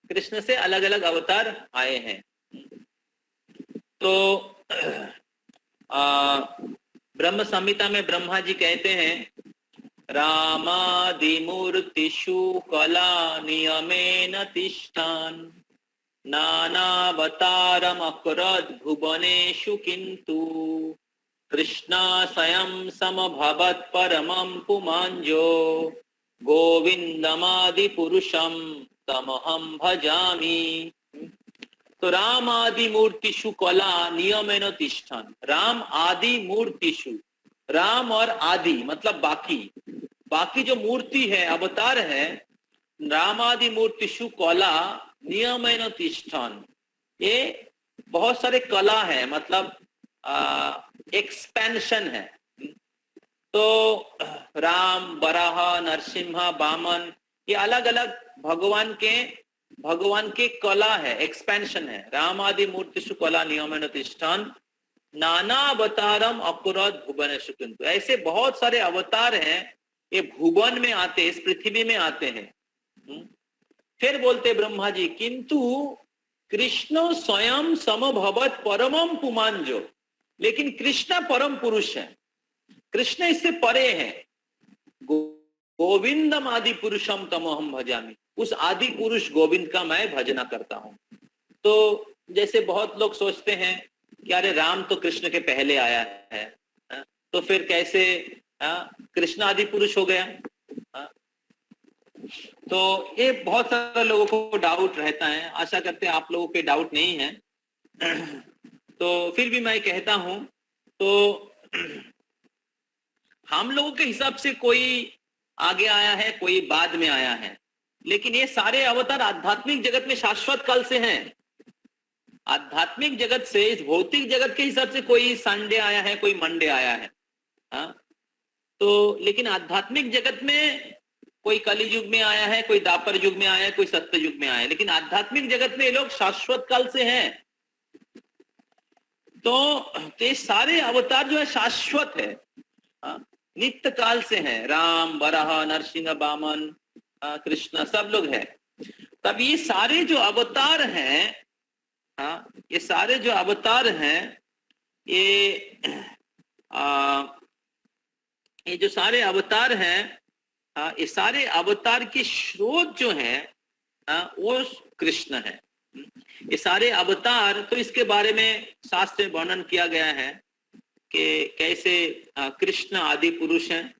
कृष्ण से अलग अलग अवतार आए हैं। तो ब्रह्म संहिता में ब्रह्मा जी कहते हैं रामादिमूर्तिषु कला नियमेन तिष्ठान नानावतारम अकरद भुवनेषु किंतु कृष्णा स्वयं समभवत् परमं पुमांजो गोविंदमादि पुरुषम तमहम भजामि। तो राम आदि मूर्तिषु कला नियमेन तिष्ठन्। राम आदि मूर्तिषु, राम और आदि मतलब बाकी जो मूर्ति है, अवतार है, राम आदि मूर्तिषु कला नियमेन तिष्ठन्। ये बहुत सारे कला है, मतलब एक्सपेंशन है। तो राम, वराह, नरसिम्हा, वामन, ये अलग अलग भगवान के कला है, एक्सपेंशन है। राम आदि मूर्तिषु कला नियमेन तिष्ठन् नाना अवतारम अकुरद भुवनेषु किंतु। ऐसे बहुत सारे अवतार हैं, ये भुवन में आते, इस पृथ्वी में आते हैं। फिर बोलते ब्रह्मा जी किंतु कृष्ण स्वयं समभवत् परमं पुमांजो। लेकिन कृष्ण परम पुरुष है, कृष्ण इससे परे हैं। गोविंदम आदि पुरुषम तमोहम भजामि। उस आदि पुरुष गोविंद का मैं भजना करता हूं। तो जैसे बहुत लोग सोचते हैं कि अरे राम तो कृष्ण के पहले आया है, तो फिर कैसे कृष्ण आदि पुरुष हो गया। तो ये बहुत सारे लोगों को डाउट रहता है। आशा करते हैं आप लोगों पे डाउट नहीं है। तो फिर भी मैं कहता हूं, तो हम लोगों के हिसाब से कोई आगे आया है, कोई बाद में आया है, लेकिन ये सारे अवतार आध्यात्मिक जगत में शाश्वत काल से हैं। आध्यात्मिक जगत से, इस भौतिक जगत के हिसाब से कोई संडे आया है, कोई मंडे आया है। तो लेकिन आध्यात्मिक जगत में कोई कलि युग में आया है, कोई द्वापर युग में आया है, कोई सत्य युग में आया है, लेकिन आध्यात्मिक जगत में ये लोग शाश्वत काल से हैं। तो ये सारे अवतार जो है शाश्वत है, नित्य काल से हैं। राम, वराह, नरसिंह, वामन, कृष्ण सब लोग हैं। तब ये सारे जो अवतार हैं, ये सारे जो अवतार हैं, ये जो सारे अवतार हैं, ये सारे अवतार के स्रोत जो है वो कृष्ण है। ये सारे अवतार, तो इसके बारे में शास्त्र में वर्णन किया गया है कि कैसे कृष्ण आदि पुरुष हैं।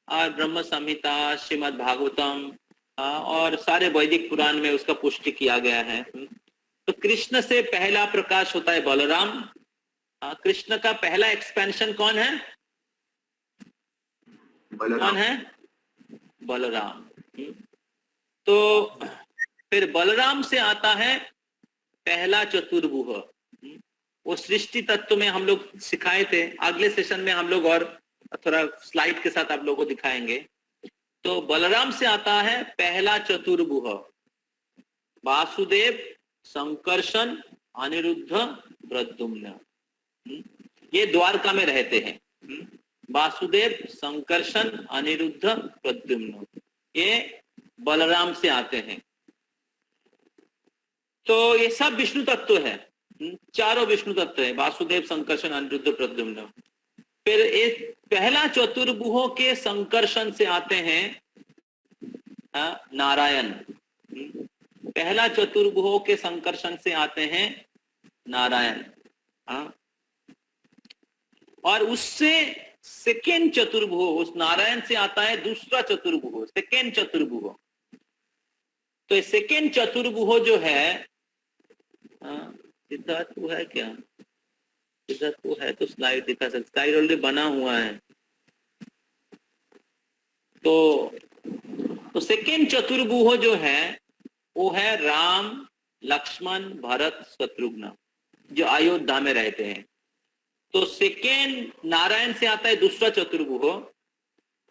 और ब्रह्म संहिता, श्रीमद् भागवतम और सारे वैदिक पुराण में उसका पुष्टि किया गया है। तो कृष्ण से पहला प्रकाश होता है बलराम। कृष्ण का पहला एक्सपेंशन कौन है? कौन है? बलराम। तो फिर बलराम से आता है पहला चतुर्भुज। वो सृष्टि तत्व में हम लोग सिखाए थे, अगले सेशन में हम लोग और थोड़ा स्लाइड के साथ आप लोगों को दिखाएंगे। तो बलराम से आता है पहला चतुर्भुज, वासुदेव, संकर्षण, अनिरुद्ध, प्रद्युम्न। ये द्वारका में रहते हैं। वासुदेव, संकर्षण, अनिरुद्ध, प्रद्युम्न, ये बलराम से आते हैं। तो ये सब विष्णु तत्व है, चारों विष्णु तत्व है, वासुदेव, संकर्षण, अनिरुद्ध, प्रद्युम्न। फिर एक पहला चतुर्भुज के संकर्षण से आते हैं नारायण। पहला चतुर्भुज के संकर्षण से आते हैं नारायण। और उससे सेकेंड चतुर्भुज, उस नारायण से आता है दूसरा चतुर्भुज, सेकेंड चतुर्भुज। तो ये सेकेंड चतुर्भुज जो है, सिद्धार्थ को है क्या? सिद्धार्थ को है तो स्लाइड दिखा सकते, स्लाइड ऑलरेडी बना हुआ है। तो सेकेंड चतुर्भुज जो है वो है राम, लक्ष्मण, भरत, शत्रुघ्न, जो अयोध्या में रहते हैं। तो सेकेंड नारायण से आता है दूसरा चतुर्भुज।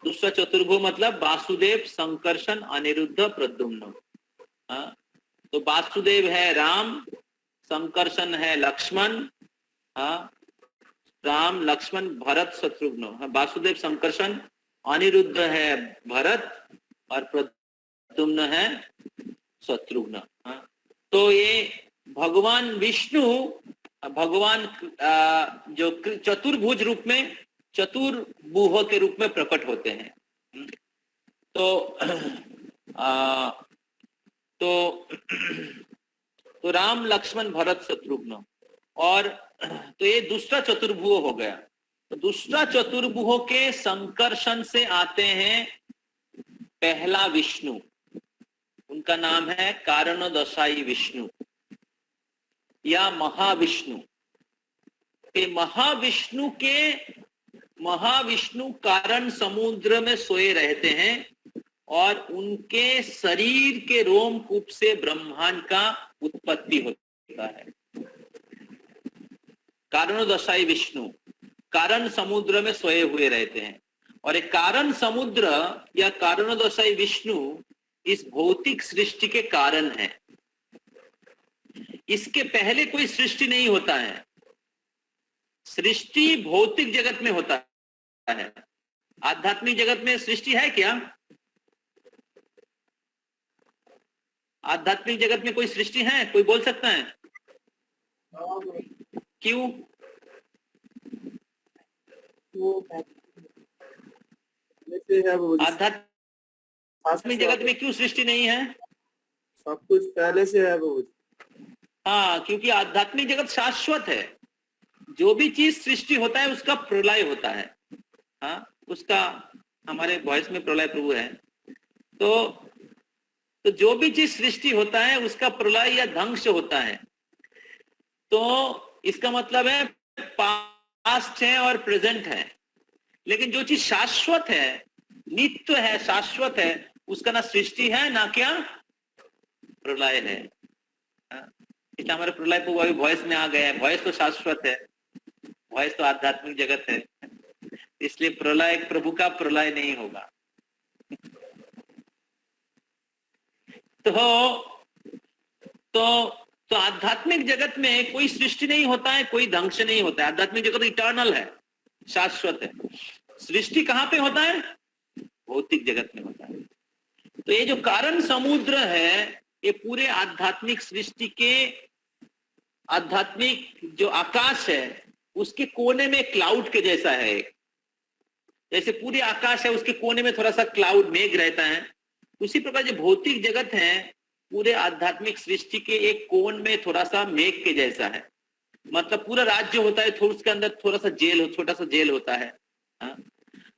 दूसरा चतुर्भुज मतलब वासुदेव, संकर्षण, अनिरुद्ध, प्रद्युम्न। तो वासुदेव है राम, संकर्षण है लक्ष्मण, राम, लक्ष्मण, भरत, शत्रुघ्न। वासुदेव, संकर्षण, अनिरुद्ध है भरत और प्रद्युम्न है शत्रुघ्न। तो ये भगवान विष्णु, भगवान जो चतुर्भुज रूप में, चतुर्भुज के रूप में प्रकट होते हैं। तो राम, लक्ष्मण, भरत, शत्रुघ्न। और तो ये दूसरा चतुर्भुज हो गया। तो दूसरा चतुर्भुज के संकर्षण से आते हैं पहला विष्णु, उनका नाम है कारणदशाई विष्णु या महाविष्णु। महाविष्णु कारण समुद्र में सोए रहते हैं और उनके शरीर के रोमकूप से ब्रह्मांड का उत्पत्ति होता है। कारणदशाई विष्णु कारण समुद्र में सोए हुए रहते हैं। और एक कारण समुद्र या कारणदशाई विष्णु इस भौतिक सृष्टि के कारण है। इसके पहले कोई सृष्टि नहीं होता है। सृष्टि भौतिक जगत में होता है। आध्यात्मिक जगत में सृष्टि है क्या? आध्यात्मिक जगत में कोई सृष्टि है? कोई बोल सकता है? क्यों? आध्यात्मिक जगत में क्यों सृष्टि नहीं है? सब कुछ पहले से है वो। हाँ, क्योंकि आध्यात्मिक जगत शाश्वत है। जो भी चीज सृष्टि होता है उसका प्रलय होता है। हाँ, उसका हमारे वॉइस में प्रलय प्रभु है। तो जो भी चीज सृष्टि होता है उसका प्रलय या ध्वंस होता है। तो इसका मतलब है पास्ट है और प्रेजेंट है। लेकिन जो चीज शाश्वत है, नित्य है, शाश्वत है, उसका ना सृष्टि है ना क्या प्रलय है। इसलिए हमारे प्रलय को वही वॉइस में आ गया है। वॉइस तो शाश्वत है, वॉइस तो आध्यात्मिक जगत है, इसलिए प्रलय प्रभु का प्रलय नहीं होगा। तो आध्यात्मिक जगत में कोई सृष्टि नहीं होता है, कोई ध्वंस नहीं होता है। आध्यात्मिक जगत इटर्नल है, शाश्वत है। सृष्टि कहां पे होता है? भौतिक जगत में होता है। तो ये जो कारण समुद्र है, ये पूरे आध्यात्मिक सृष्टि के, आध्यात्मिक जो आकाश है उसके कोने में क्लाउड के जैसा है। जैसे पूरे आकाश है उसके कोने में थोड़ा सा क्लाउड, मेघ रहता है, उसी प्रकार जो भौतिक जगत है पूरे आध्यात्मिक सृष्टि के एक कोण में थोड़ा सा मेघ के जैसा है। मतलब पूरा राज्य होता है, थोड़ा उसके अंदर थोड़ा सा जेल, छोटा सा जेल होता है।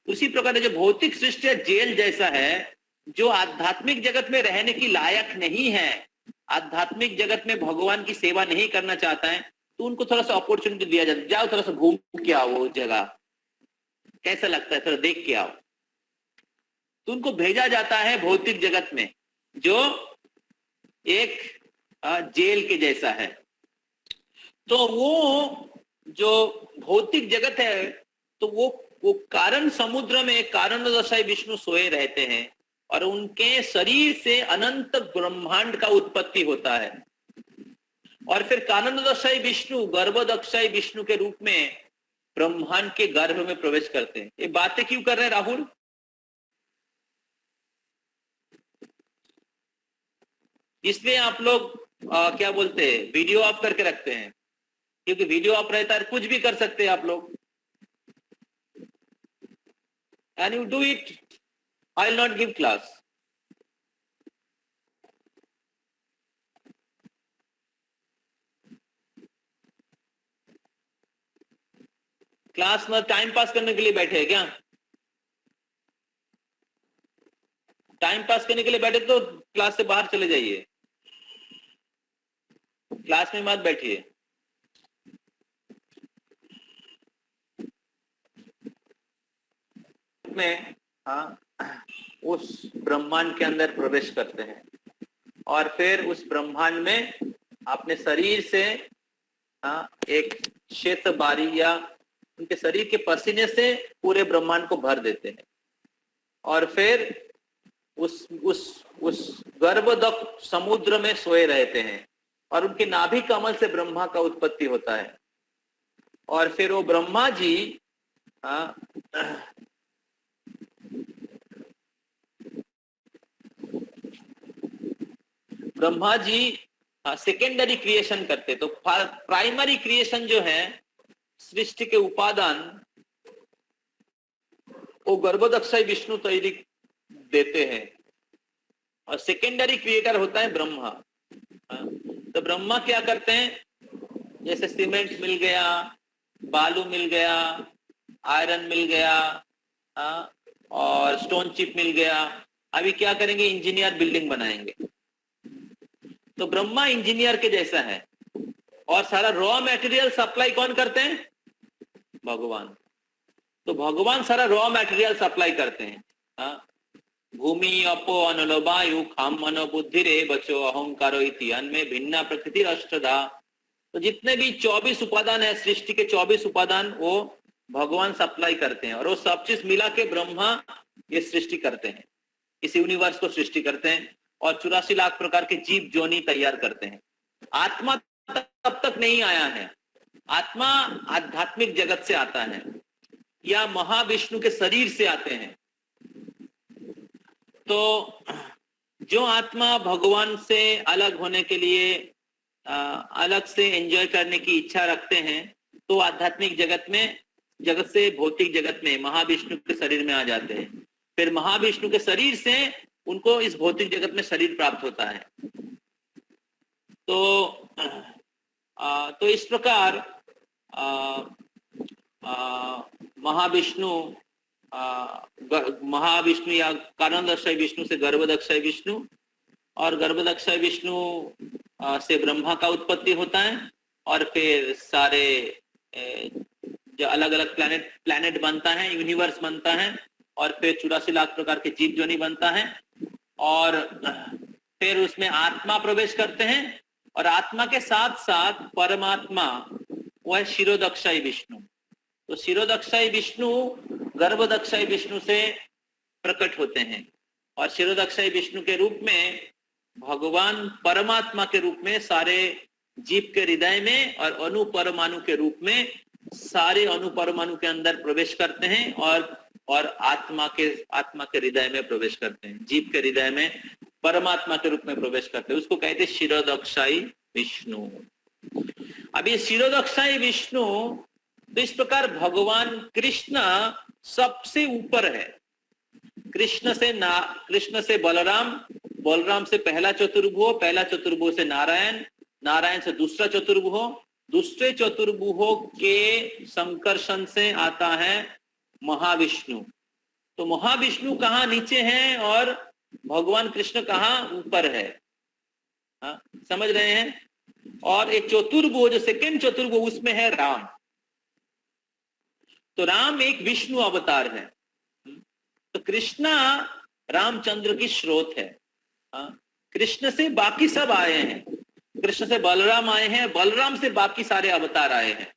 उसी प्रकार जो भौतिक सृष्टि है जेल जैसा है। जो आध्यात्मिक जगत में रहने की लायक नहीं है, आध्यात्मिक जगत में भगवान की सेवा नहीं करना चाहता है, तो उनको थोड़ा सा अपॉर्चुनिटी दिया जाता है, जाओ थोड़ा सा घूम के आओ, वो जगह कैसा लगता है थोड़ा देख के आओ। तो उनको भेजा जाता है भौतिक जगत में जो एक जेल के जैसा है। तो वो जो भौतिक जगत है, तो वो कारण समुद्र में कारणदशाई विष्णु सोए रहते हैं और उनके शरीर से अनंत ब्रह्मांड का उत्पत्ति होता है। और फिर कारणदशाई विष्णु गर्भदक्षाई विष्णु के रूप में ब्रह्मांड के गर्भ में प्रवेश करते हैं। ये बातें क्यों कर रहे हैं राहुल? इसलिए आप लोग क्या बोलते हैं, वीडियो ऑफ करके रखते हैं, क्योंकि वीडियो ऑफ रहता है कुछ भी कर सकते हैं आप लोग। And you do it, I will not give class. Class में टाइम पास करने के लिए बैठे हैं क्या? टाइम पास करने के लिए बैठे तो क्लास से बाहर चले जाइए, क्लास में मत बैठिए। में उस ब्रह्मांड के अंदर प्रवेश करते हैं और फिर उस ब्रह्मांड में अपने शरीर से एक श्वेत बारी या उनके शरीर के पसीने से पूरे ब्रह्मांड को भर देते हैं और फिर उस गर्भदक समुद्र में सोए रहते हैं और उनके नाभि कमल से ब्रह्मा का उत्पत्ति होता है और फिर वो ब्रह्मा जी सेकेंडरी क्रिएशन करते। तो प्राइमरी क्रिएशन जो है सृष्टि के उपादान वो गर्भोदक्षय विष्णु तैयारी देते हैं और सेकेंडरी क्रिएटर होता है ब्रह्मा। तो ब्रह्मा क्या करते हैं, जैसे सीमेंट मिल गया, बालू मिल गया, आयरन मिल गया और स्टोन चिप मिल गया, अभी क्या करेंगे, इंजीनियर बिल्डिंग बनाएंगे। तो ब्रह्मा इंजीनियर के जैसा है और सारा रॉ मटेरियल सप्लाई कौन करते हैं, भगवान। तो भगवान सारा रॉ मटेरियल सप्लाई करते हैं। भूमि अपो अनलोबायु खाम मनो बुद्धि रे बचो अहंकारो इति अनमें भिन्ना प्रकृति अष्टधा। तो जितने भी 24 उपादान है सृष्टि के, 24 उपादान वो भगवान सप्लाई करते हैं और वो सब चीज मिला के ब्रह्मा ये सृष्टि करते हैं, इस यूनिवर्स को सृष्टि करते हैं और 84 लाख प्रकार के जीव जोनी तैयार करते हैं। आत्मा तब तक नहीं आया है, आत्मा आध्यात्मिक जगत से आता है या महाविष्णु के शरीर से आते हैं। तो जो आत्मा भगवान से अलग होने के लिए अलग से एंजॉय करने की इच्छा रखते हैं तो आध्यात्मिक जगत से भौतिक जगत में महाविष्णु के शरीर में आ जाते हैं। फिर महाविष्णु के शरीर से उनको इस भौतिक जगत में शरीर प्राप्त होता है। तो इस प्रकार महाविष्णु या कारणदक्षय विष्णु से गर्भदक्षय विष्णु और गर्भदक्षय विष्णु से ब्रह्मा का उत्पत्ति होता है और फिर सारे जो अलग अलग प्लैनेट बनता है, यूनिवर्स बनता है और फिर 84 लाख प्रकार के जीव जोनी बनता है और फिर उसमें आत्मा प्रवेश करते हैं और आत्मा के साथ साथ परमात्मा वो है शिरोदक्षय विष्णु। तो शिरोदक्षय विष्णु गर्भदक्षय विष्णु से प्रकट होते हैं और शिरोदक्षय विष्णु के रूप में भगवान परमात्मा के रूप में सारे जीव के हृदय में और अणु परमाणु के रूप में सारे अणु परमाणु के अंदर प्रवेश करते हैं और आत्मा के हृदय में प्रवेश करते हैं, जीव के हृदय में परमात्मा के रूप में प्रवेश करते हैं। उसको कहते हैं शिरोदक्षाई विष्णु। अब ये शिरोदक्षाई विष्णु, तो इस प्रकार भगवान कृष्ण सबसे ऊपर है। कृष्ण से बलराम से पहला चतुर्भुज, पहला चतुर्भुज से नारायण से दूसरा चतुर्भुज, दूसरे चतुर्भुजों के संकर्षण से आता है महाविष्णु। तो महाविष्णु कहाँ नीचे है और भगवान कृष्ण कहाँ ऊपर है, समझ रहे हैं। और एक चतुर्भुज, जो सेकेंड चतुर्भुज, उसमें है राम। तो राम एक विष्णु अवतार है। तो कृष्णा रामचंद्र की स्रोत है। कृष्ण से बाकी सब आए हैं, कृष्ण से बलराम आए हैं, बलराम से बाकी सारे अवतार आए हैं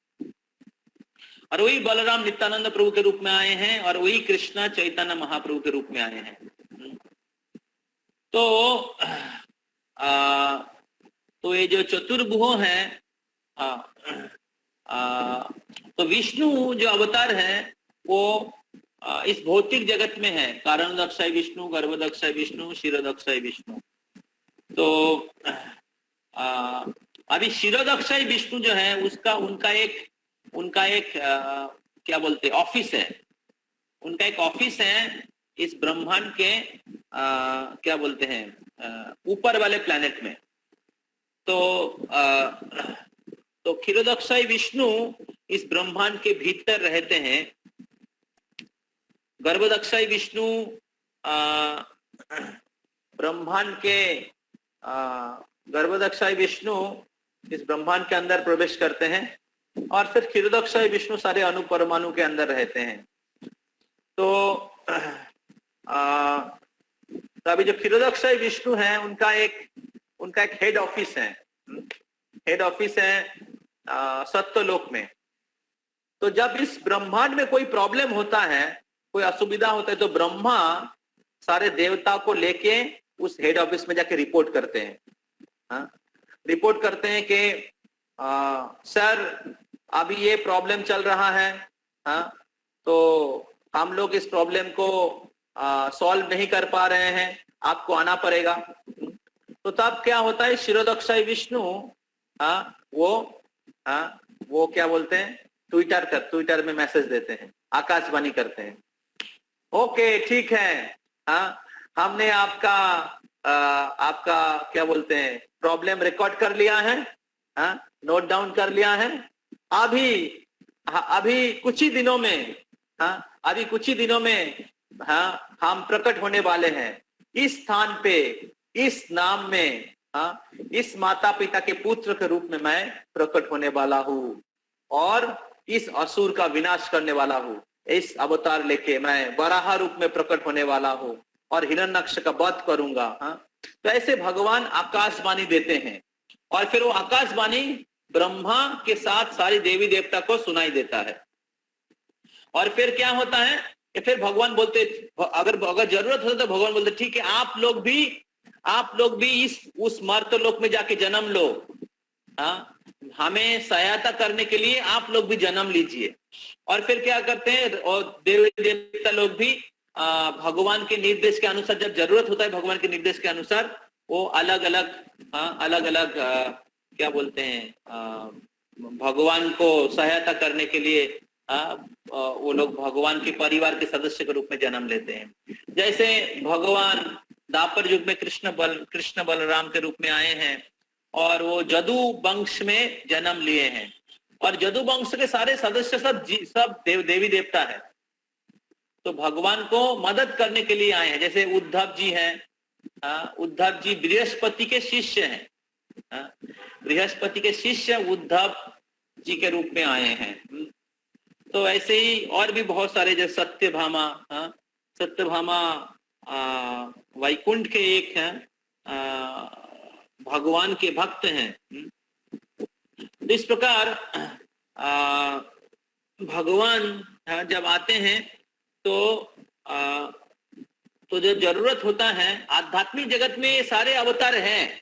और वही बलराम नित्यानंद प्रभु के रूप में आए हैं और वही कृष्णा चैतन्य महाप्रभु के रूप में आए हैं। तो ये जो चतुर्भुज है, तो विष्णु जो अवतार है वो इस भौतिक जगत में है, कारणदक्षय विष्णु, गर्भदक्षय विष्णु, शिरोदक्षय विष्णु। तो अभी शिरोदक्षय विष्णु जो है उनका एक क्या बोलते हैं, ऑफिस है। उनका एक ऑफिस है इस ब्रह्मांड के क्या बोलते हैं ऊपर वाले प्लैनेट में। तो क्षीरोदक्षय विष्णु इस ब्रह्मांड के भीतर रहते हैं। गर्भदक्षाई विष्णु ब्रह्मांड के गर्भदक्षाई विष्णु इस ब्रह्मांड के अंदर प्रवेश करते हैं और फिर क्षीरोदक्षाई विष्णु सारे अणु परमाणु के अंदर रहते हैं। तो अभी जो क्षीरोदक्षाई विष्णु है उनका एक हेड ऑफिस है। हेड ऑफिस है सत्यलोक में। तो जब इस ब्रह्मांड में कोई प्रॉब्लम होता है, कोई असुविधा होता है, तो ब्रह्मा सारे देवता को लेके उस हेड ऑफिस में जाके रिपोर्ट करते हैं। रिपोर्ट करते हैं कि सर अभी ये प्रॉब्लम चल रहा है, तो हम लोग इस प्रॉब्लम को सॉल्व नहीं कर पा रहे हैं, आपको आना पड़ेगा। तो तब क्या होता है, क्षीरोदक्षाई विष्णु वो क्या बोलते हैं, ट्विटर में मैसेज देते हैं, आकाशवाणी करते हैं, ओके ठीक है, हमने आपका क्या बोलते हैं प्रॉब्लम रिकॉर्ड कर लिया है, नोट डाउन कर लिया है। अभी कुछ ही दिनों में हम प्रकट होने वाले हैं। इस स्थान पे, इस नाम में, इस माता पिता के पुत्र के रूप में मैं प्रकट होने वाला हूँ और इस असुर का विनाश करने वाला हूँ। इस अवतार लेके मैं वराह रूप में प्रकट होने वाला हूँ और हिरण्यक्ष का वध करूंगा। तो ऐसे भगवान आकाशवाणी देते हैं और फिर वो आकाशवाणी ब्रह्मा के साथ सारी देवी देवता को सुनाई देता है। और फिर क्या होता है कि फिर भगवान बोलते, अगर जरूरत हो तो भगवान बोलते ठीक है, आप लोग भी उस मर्त्यलोक में जाके जन्म लो, हमें सहायता करने के लिए आप लोग भी जन्म लीजिए। और फिर क्या करते हैं, और देवी देवता लोग भी भगवान के निर्देश के अनुसार, जब जरूरत होता है भगवान के निर्देश के अनुसार, वो अलग अलग क्या बोलते हैं, भगवान को सहायता करने के लिए वो लोग भगवान के परिवार के सदस्य के रूप में जन्म लेते हैं। जैसे भगवान द्वापर युग में कृष्ण बलराम के रूप में आए हैं और वो जदु वंश में जन्म लिए हैं और जदु वंश के सारे सदस्य सब देवी देवता है। तो भगवान को मदद करने के लिए आए हैं। जैसे उद्धव जी हैं, उद्धव जी बृहस्पति के शिष्य हैं, बृहस्पति के शिष्य उद्धव जी के रूप में आए हैं। तो ऐसे ही और भी बहुत सारे, जैसे सत्यभामा वैकुंठ के एक हैं, भगवान के भक्त हैं। तो इस प्रकार भगवान जब आते हैं तो जो जरूरत होता है, आध्यात्मिक जगत में ये सारे अवतार हैं।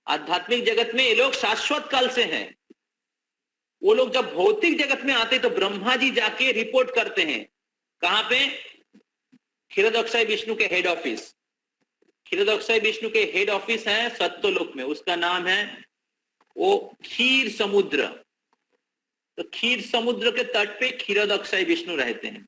आध्यात्मिक जगत में ये लोग शाश्वत काल से हैं। वो लोग जब भौतिक जगत में आते तो ब्रह्मा जी जाके रिपोर्ट करते हैं, कहां पे, क्षीरोदक्षाई विष्णु के हेड ऑफिस। क्षीरोदक्षाई विष्णु के हेड ऑफिस है सत्यलोक में, उसका नाम है वो क्षीर समुद्र। तो क्षीर समुद्र के तट पे क्षीरोदक्षाई विष्णु रहते हैं।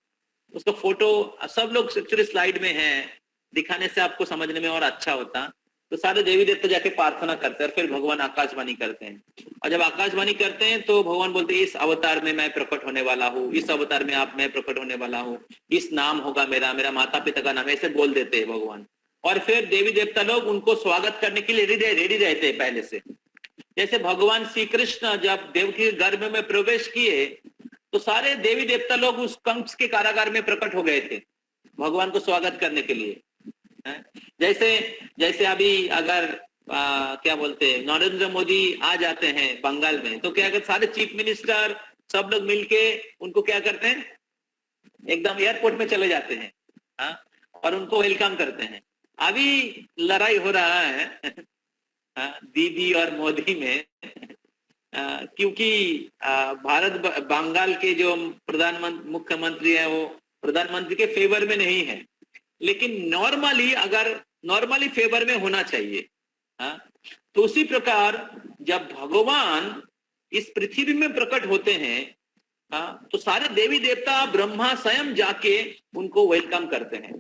उसका फोटो सब लोग एक्चुअली स्लाइड में है, दिखाने से आपको समझने में और अच्छा होता। तो सारे देवी देवता जाके प्रार्थना करते हैं और फिर भगवान आकाशवाणी करते हैं। और जब आकाशवाणी करते हैं तो भगवान बोलते हैं इस अवतार में मैं प्रकट होने वाला हूँ, इस अवतार में मैं प्रकट होने वाला हूँ, इस नाम होगा मेरा माता पिता का नाम, ऐसे बोल देते हैं भगवान। और फिर देवी देवता लोग उनको स्वागत करने के लिए रेडी रहते हैं पहले से। जैसे भगवान श्री कृष्ण जब देवकी के गर्भ में प्रवेश किए तो सारे देवी देवता लोग उस कंस के कारागार में प्रकट हो गए थे भगवान को स्वागत करने के लिए। जैसे अभी अगर क्या बोलते हैं, नरेंद्र मोदी आ जाते हैं बंगाल में, तो क्या करते, सारे चीफ मिनिस्टर सब लोग मिलके उनको क्या करते हैं, एकदम एयरपोर्ट में चले जाते हैं और उनको वेलकम करते हैं। अभी लड़ाई हो रहा है दीदी और मोदी में, क्योंकि भारत बंगाल के जो मुख्यमंत्री है वो प्रधानमंत्री के फेवर में नहीं है, लेकिन नॉर्मली फेवर में होना चाहिए। तो उसी प्रकार जब भगवान इस पृथ्वी में प्रकट होते हैं तो सारे देवी देवता ब्रह्मा स्वयं जाके उनको वेलकम करते हैं,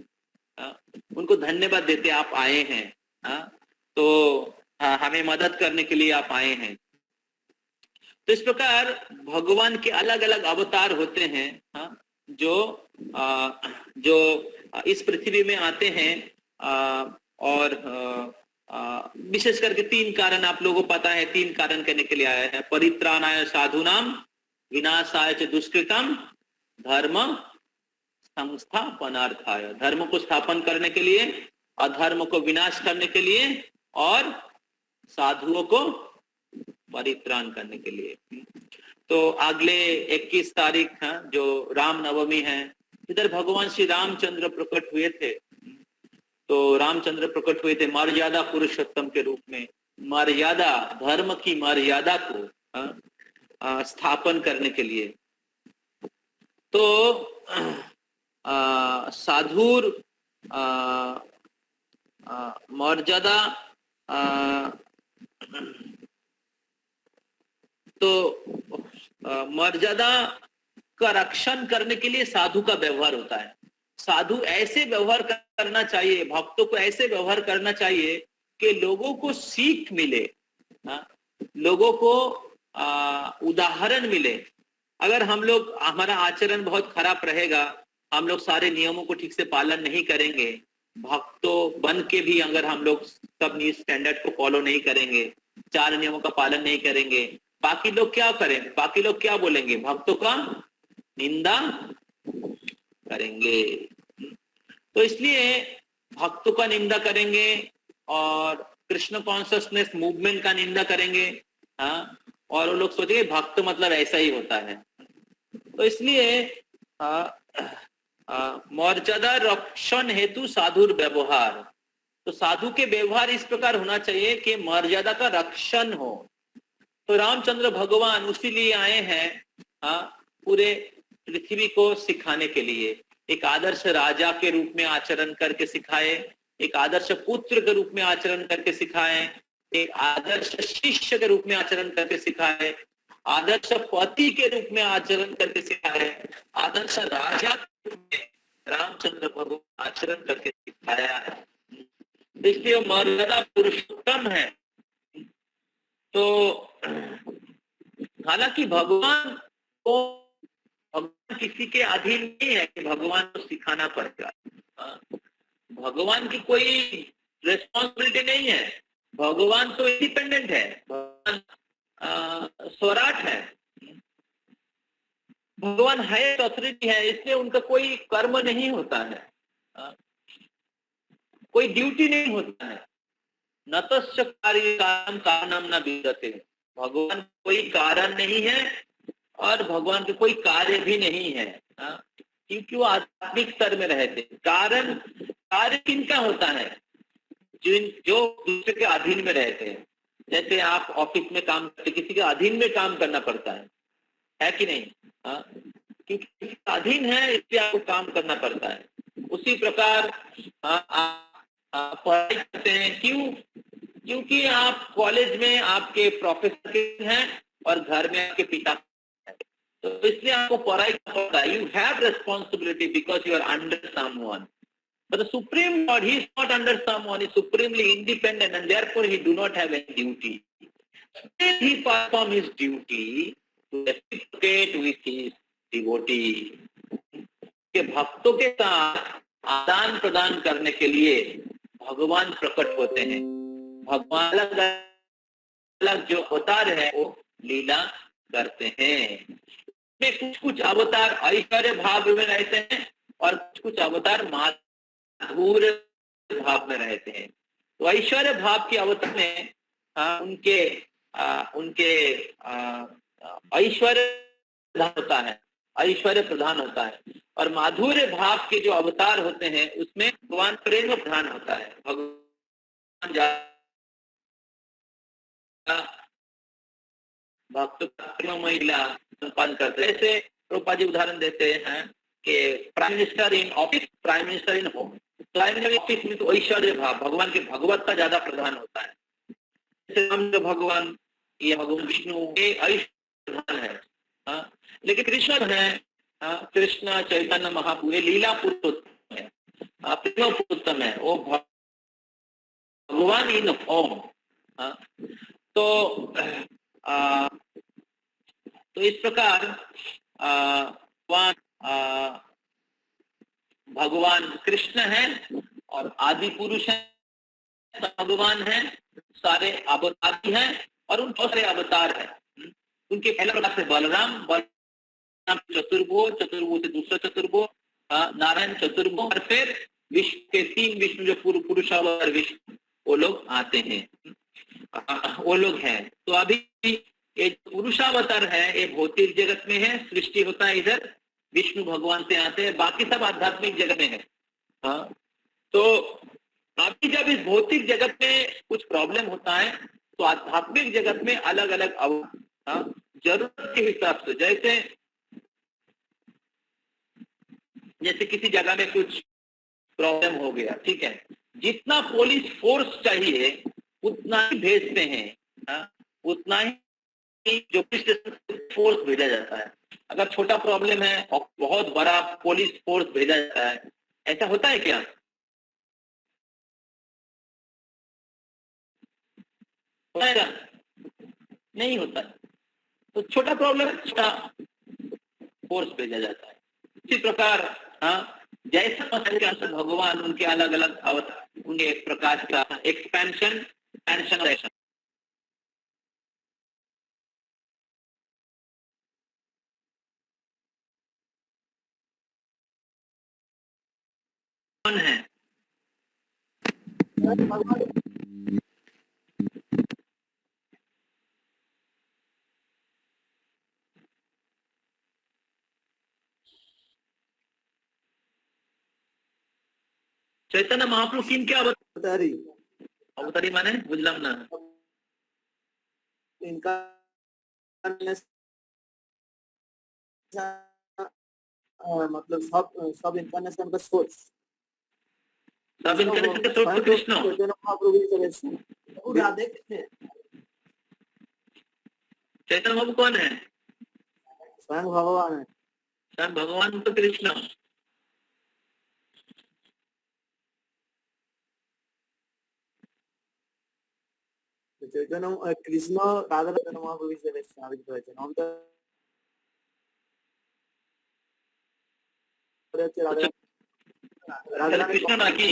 उनको धन्यवाद देते, आप आए हैं, तो हमें मदद करने के लिए आप आए हैं। तो इस प्रकार भगवान के अलग अलग अवतार होते हैं, हाँ, जो इस पृथ्वी में आते हैं, और विशेष करके 3 कारण आप लोगों को पता है, 3 कारण करने के लिए आया है। परित्राणाय साधूनाम, विनाशाय च दुष्कृतम, धर्म संस्थापनार्थाय, धर्म को स्थापन करने के लिए, अधर्म को विनाश करने के लिए, और साधुओं को परित्राण करने के लिए। तो अगले 21 तारीख, जो राम नवमी है, इधर भगवान श्री रामचंद्र प्रकट हुए थे। तो रामचंद्र प्रकट हुए थे मर्यादा पुरुषोत्तम के रूप में, मर्यादा, धर्म की मर्यादा को स्थापन करने के लिए। तो साधुर मर्यादा, तो मर्यादा का रक्षण करने के लिए साधु का व्यवहार होता है। साधु ऐसे व्यवहार करना चाहिए, भक्तों को ऐसे व्यवहार करना चाहिए कि लोगों को सीख मिले, लोगों को उदाहरण मिले। अगर हम लोग, हमारा आचरण बहुत खराब रहेगा, हम लोग सारे नियमों को ठीक से पालन नहीं करेंगे, भक्तों बन के भी अगर हम लोग सब स्टैंडर्ड को फॉलो नहीं करेंगे, 4 नियमों का पालन नहीं करेंगे, बाकी लोग क्या करें, बाकी लोग क्या बोलेंगे, भक्तों का निंदा करेंगे। तो इसलिए भक्तों का निंदा करेंगे और कृष्ण कॉन्शियसनेस मूवमेंट का निंदा करेंगे, हाँ, और वो लोग सोचेंगे भक्त मतलब ऐसा ही होता है। तो इसलिए मर्यादा रक्षण हेतु साधुर व्यवहार, तो साधु के व्यवहार इस प्रकार होना चाहिए कि मर्यादा का रक्षण हो। तो रामचंद्र भगवान उसी लिए आए हैं, पूरे पृथ्वी को सिखाने के लिए। एक आदर्श राजा के रूप में आचरण करके सिखाए, एक आदर्श पुत्र के रूप में आचरण करके सिखाए, एक आदर्श शिष्य के रूप में आचरण करके सिखाए, आदर्श पति के रूप में आचरण करके सिखाए, आदर्श राजा के रूप में रामचंद्र भगवान आचरण करके सिखाया है। इसलिए मर्यादा पुरुषोत्तम है। तो हालांकि भगवान किसी के अधीन नहीं है कि भगवान को सिखाना पड़ेगा, भगवान की कोई रिस्पॉन्सिबिलिटी नहीं है, भगवान तो इंडिपेंडेंट है, भगवान स्वराट है, भगवान हाईएस्ट अथॉरिटी है, इसलिए उनका कोई कर्म नहीं होता है, कोई ड्यूटी नहीं होता है। न तस्य कार्य कारणम न विद्यते, भगवान कोई कारण नहीं है और भगवान के कोई कार्य भी नहीं है, क्योंकि वो आत्मिक स्तर में रहते। कार्य किनका होता है, जो दूसरे के अधीन में रहते हैं। जैसे आप ऑफिस में काम करते, किसी के अधीन में काम करना पड़ता है कि नहीं, क्योंकि किसी का अधीन है इसलिए आपको काम करना पड़ता है। उसी प्रकार पढ़ाई करते हैं, क्यों? क्योंकि आप कॉलेज में आपके प्रोफेसर हैं और घर में आपके पिता हैं, तो इसलिए आपको पढ़ाई करना पड़ता है। You have responsibility because you are under someone, but the supreme lord, he is not under someone, he is supremely independent and therefore he do not have any duty. Still he perform his duty to reciprocate with his devotee, के भक्तों के साथ आदान प्रदान करने के लिए भगवान प्रकट होते हैं। भगवान अलग अलग जो अवतार है वो लीला करते हैं। में कुछ अवतार ऐश्वर्य भाव में रहते हैं और कुछ अवतार माधुर्य भाव में रहते हैं। तो ऐश्वर्य भाव के अवतार में उनके ऐश्वर्य होता है, ऐश्वर्य प्रधान होता है, और माधुर्य भाव के जो अवतार होते हैं उसमें भगवान प्रेम प्रधान होता है। भगवान भक्त महिला संपादन करते हैं। जैसे प्रभुपाद जी उदाहरण देते हैं कि prime minister in office, prime minister in home. Prime minister office में तो ऐश्वर्य भाव, भगवान के भगवत्ता ज्यादा प्रधान होता है। जैसे हम भगवान, ये भगवान विष्णु के ऐश्वर्य प्रधान है, लेकिन कृष्ण है, कृष्ण चैतन्य महाप्रभु लीला पुरुषोत्तम है, प्रेम पुरुषोत्तम है, वो भगवान इन होम। तो तो इस प्रकार भगवान कृष्ण है और आदि पुरुष है, भगवान है, सारे अवतार हैं और उन बहुत सारे अवतार है। उनके पहले प्रकार से बलराम चतुर्भुज, चतुर्भुज से दूसरा चतुर्भुज नारायण चतुर्भुज, और फिर विष्णु के 3 विष्णु जो पुरुष अवतार विष्णु, वो लोग आते हैं, वो लोग हैं। तो अभी एक पुरुषावतार है, एक भौतिक जगत में है, सृष्टि होता है इधर, विष्णु भगवान से आते हैं, बाकी सब आध्यात्मिक जगत में है। तो अभी जब इस भौतिक जगत में कुछ प्रॉब्लम होता है तो आध्यात्मिक जगत में अलग अलग जरूरत के हिसाब से, जैसे किसी जगह में कुछ प्रॉब्लम हो गया, ठीक है, जितना पुलिस फोर्स चाहिए उतना ही भेजते हैं, उतना ही जो फोर्स भेजा जाता है। अगर छोटा प्रॉब्लम है और बहुत बड़ा पुलिस फोर्स भेजा जाता है, ऐसा होता है क्या? होता नहीं होता। तो छोटा प्रॉब्लम है, छोटा फोर्स भेजा जाता है। इसी प्रकार जैसा के अनुसार भगवान उनके अलग अलग अवतार, उनके एक प्रकार का एक्सपेंशन एक्सपेंशन कौन है? चैतन्य महाप्रभु किन क्या अवतारी अवतारी माने बुझलाम ना, इनका मतलब सब इनकारनेशन का सोर्स, सब इनकारनेशन का सोर्स कृष्ण। चैतन्य महाप्रभु राधे कितने? चैतन्य महाप्रभु कौन है? स्वयं भगवान है। स्वयं भगवान तो कृष्ण। चैतन्य कृष्ण राधा चैतन्य महाप्रभु से स्थापित হয়েছে। राधा कृष्ण ना की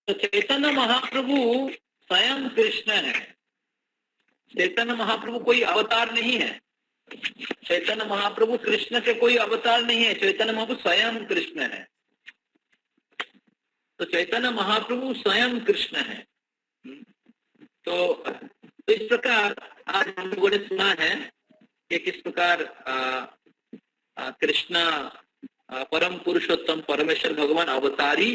तो चैतन्य महाप्रभु स्वयं कृष्ण है। चैतन्य महाप्रभु कोई अवतार नहीं है। चैतन्य महाप्रभु कृष्ण के कोई अवतार नहीं है। चैतन्य महाप्रभु स्वयं कृष्ण है। तो चैतन्य महाप्रभु स्वयं कृष्ण है। तो इस प्रकार आज हम लोगों ने सुना है कि किस प्रकार कृष्ण परम पुरुषोत्तम परमेश्वर भगवान अवतारी,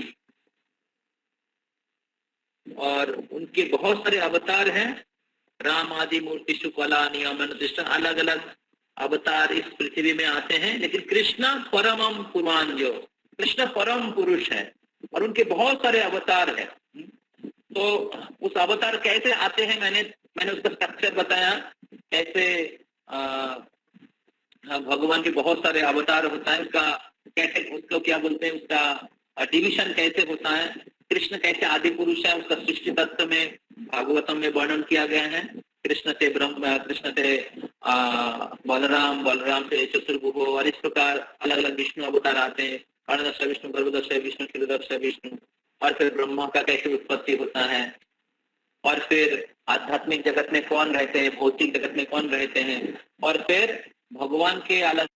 और उनके बहुत सारे अवतार हैं। राम आदि मूर्ति शुक्ला नियम अनुष्ठान, अलग अलग अवतार इस पृथ्वी में आते हैं, लेकिन कृष्ण परमम पुराण, जो कृष्ण परम पुरुष है और उनके बहुत सारे अवतार हैं। तो उस अवतार कैसे आते हैं, मैंने उसका स्ट्रक्चर बताया, कैसे भगवान के बहुत सारे अवतार होता है, उसका कैसे, उसको क्या बोलते हैं, उसका डिविजन कैसे होता है। कृष्ण कैसे आदि पुरुष है, उसका सृष्टि तत्व में भागवतम में वर्णन किया गया है। कृष्ण से ब्रह्म, कृष्ण से बलराम, बलराम से चतुर्भुज, और इस प्रकार अलग अलग विष्णु अवतार आते हैं। कर्णदश विष्णु, गर्भदश विष्णु, क्षीरदश विष्णु, और फिर ब्रह्मा का कैसे उत्पत्ति होता है, और फिर आध्यात्मिक जगत में कौन रहते हैं, भौतिक जगत में कौन रहते हैं, और फिर भगवान के अलग